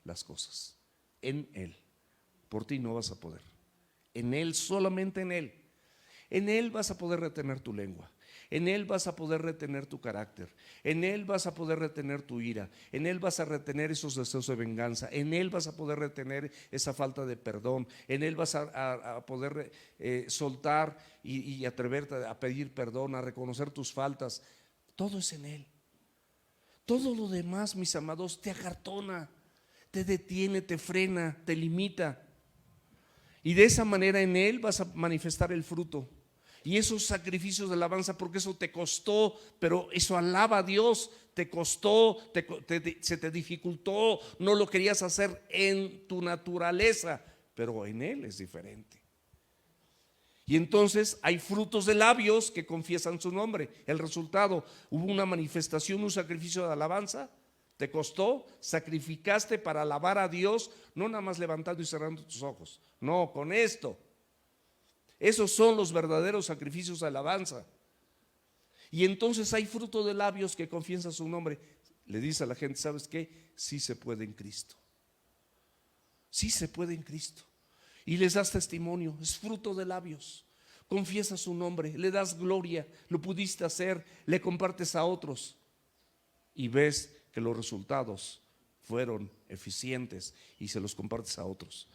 las cosas, en Él. Por ti no vas a poder. En Él, solamente en Él. En Él vas a poder retener tu lengua. En Él vas a poder retener tu carácter, en Él vas a poder retener tu ira, en Él vas a retener esos deseos de venganza, en Él vas a poder retener esa falta de perdón, en Él vas a poder soltar y atreverte a pedir perdón, a reconocer tus faltas. Todo es en Él. Todo lo demás, mis amados, te acartona, te detiene, te frena, te limita. Y de esa manera en Él vas a manifestar el fruto. Y esos sacrificios de alabanza, porque eso te costó, pero eso alaba a Dios, te costó, se te dificultó, no lo querías hacer en tu naturaleza, pero en Él es diferente. Y entonces hay frutos de labios que confiesan su nombre. El resultado, hubo una manifestación, un sacrificio de alabanza, te costó, sacrificaste para alabar a Dios, no nada más levantando y cerrando tus ojos, no, con esto. Esos son los verdaderos sacrificios de alabanza. Y entonces hay fruto de labios que confiesan su nombre. Le dice a la gente, ¿sabes qué? Sí se puede en Cristo. Sí se puede en Cristo. Y les das testimonio, es fruto de labios. Confiesa su nombre, le das gloria, lo pudiste hacer, le compartes a otros. Y ves que los resultados fueron eficientes y se los compartes a otros.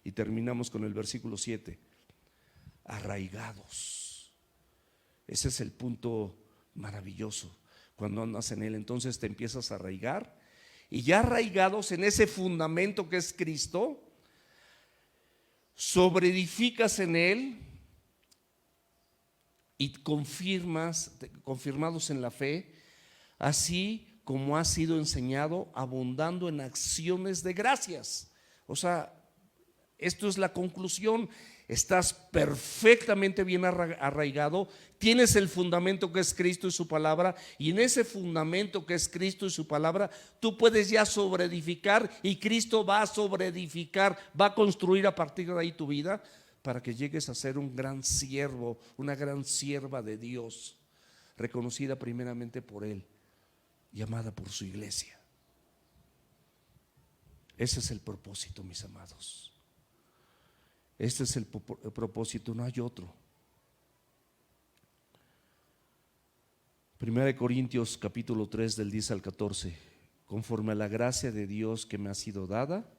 Y terminamos con el versículo 7. Arraigados. Ese es el punto maravilloso. Cuando andas en Él, entonces te empiezas a arraigar. Y ya arraigados en ese fundamento que es Cristo, sobreedificas en Él y confirmados en la fe, así como ha sido enseñado, abundando en acciones de gracias. O sea, esto es la conclusión. Estás perfectamente bien arraigado, tienes el fundamento que es Cristo y su palabra, y en ese fundamento que es Cristo y su palabra, tú puedes ya sobreedificar, y Cristo va a sobreedificar, va a construir a partir de ahí tu vida, para que llegues a ser un gran siervo, una gran sierva de Dios, reconocida primeramente por Él y amada por su iglesia. Ese es el propósito, mis amados. Este es el propósito, no hay otro. 1 Corintios capítulo 3 del 10 al 14. Conforme a la gracia de Dios que me ha sido dada,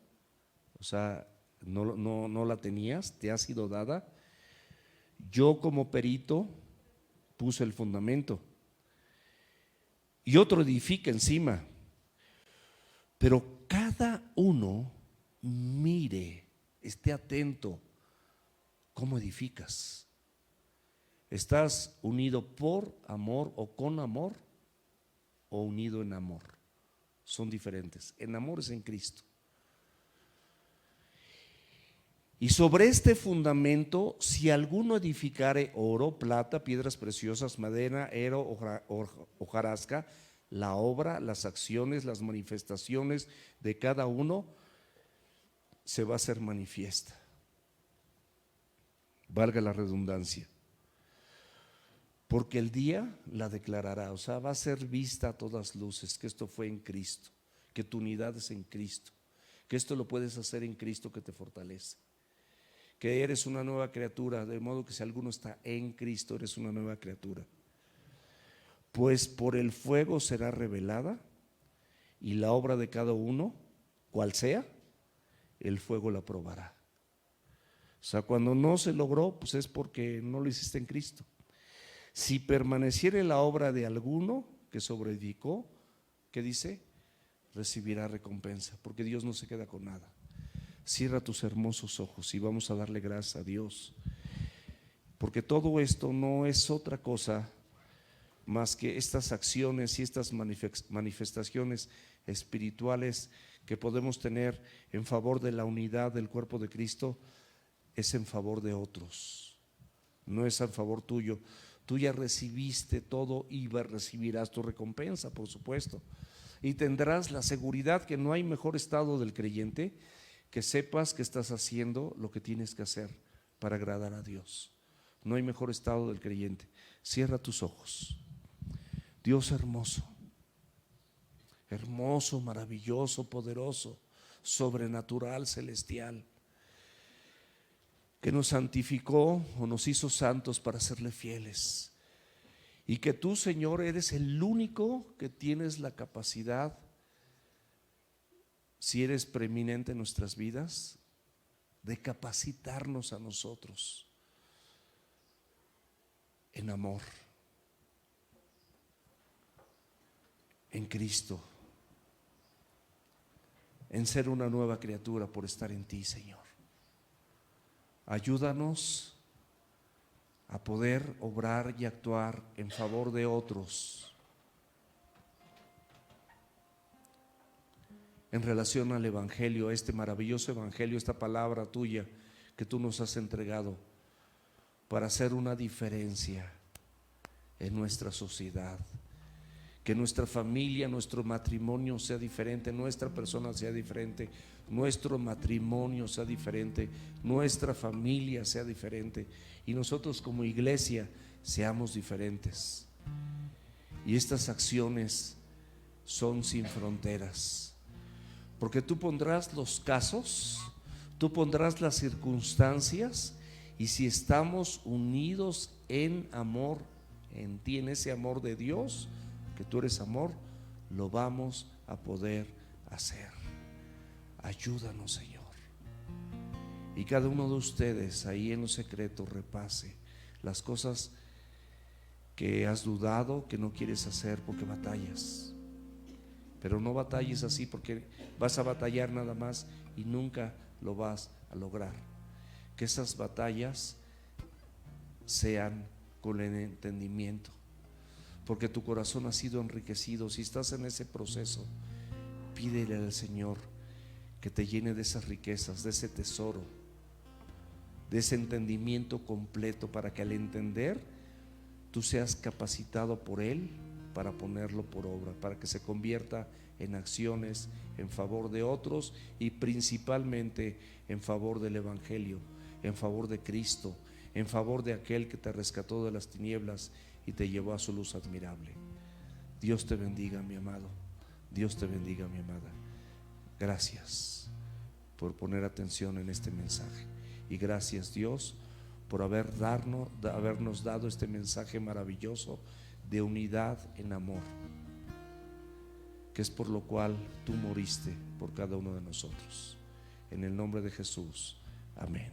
o sea, no la tenías, te ha sido dada. Yo como perito puse el fundamento y otro edifica encima. Pero cada uno mire, esté atento. ¿Cómo edificas? ¿Estás unido por amor o con amor o unido en amor? Son diferentes. En amor es en Cristo. Y sobre este fundamento, si alguno edificare oro, plata, piedras preciosas, madera, heno, hojarasca, la obra, las acciones, las manifestaciones de cada uno se va a hacer manifiesta. Valga la redundancia, porque el día la declarará, o sea, va a ser vista a todas luces que esto fue en Cristo, que tu unidad es en Cristo, que esto lo puedes hacer en Cristo que te fortalece, que eres una nueva criatura, de modo que si alguno está en Cristo, eres una nueva criatura. Pues por el fuego será revelada, y la obra de cada uno, cual sea, el fuego la probará. O sea, cuando no se logró, pues es porque no lo hiciste en Cristo. Si permaneciere la obra de alguno que sobreedificó, ¿qué dice? Recibirá recompensa, porque Dios no se queda con nada. Cierra tus hermosos ojos y vamos a darle gracias a Dios, porque todo esto no es otra cosa más que estas acciones y estas manifestaciones espirituales que podemos tener en favor de la unidad del cuerpo de Cristo. Es en favor de otros, no es en favor tuyo. Tú ya recibiste todo y recibirás tu recompensa, por supuesto, y tendrás la seguridad que no hay mejor estado del creyente que sepas que estás haciendo lo que tienes que hacer para agradar a Dios. No hay mejor estado del creyente. Cierra tus ojos. Dios hermoso, hermoso, maravilloso, poderoso, sobrenatural, celestial, que nos santificó o nos hizo santos para serle fieles, Y que tú, Señor, eres el único que tienes la capacidad, si eres preeminente en nuestras vidas, de capacitarnos a nosotros en amor, en Cristo, en ser una nueva criatura por estar en ti, Señor. Ayúdanos a poder obrar y actuar en favor de otros en relación al Evangelio, este maravilloso Evangelio, esta palabra tuya que tú nos has entregado para hacer una diferencia en nuestra sociedad. Que nuestra familia, nuestro matrimonio sea diferente, nuestra persona sea diferente, nuestro matrimonio sea diferente, nuestra familia sea diferente y nosotros como iglesia seamos diferentes. Y estas acciones son sin fronteras, porque tú pondrás los casos, tú pondrás las circunstancias, y si estamos unidos en amor en ti, en ese amor de Dios, que tú eres amor, lo vamos a poder hacer. Ayúdanos, Señor. Y cada uno de ustedes ahí en lo secreto repase las cosas que has dudado, que no quieres hacer porque batallas. Pero no batalles así, porque vas a batallar nada más y nunca lo vas a lograr. Que esas batallas sean con el entendimiento, porque tu corazón ha sido enriquecido. Si estás en ese proceso, pídele al Señor que te llene de esas riquezas, de ese tesoro, de ese entendimiento completo, para que al entender tú seas capacitado por Él para ponerlo por obra, para que se convierta en acciones en favor de otros y principalmente en favor del Evangelio, en favor de Cristo, en favor de aquel que te rescató de las tinieblas y te llevó a su luz admirable. Dios te bendiga, mi amado. Dios te bendiga, mi amada. Gracias por poner atención en este mensaje. Y gracias, Dios, por habernos dado este mensaje maravilloso de unidad en amor, que es por lo cual tú moriste por cada uno de nosotros. En el nombre de Jesús. Amén.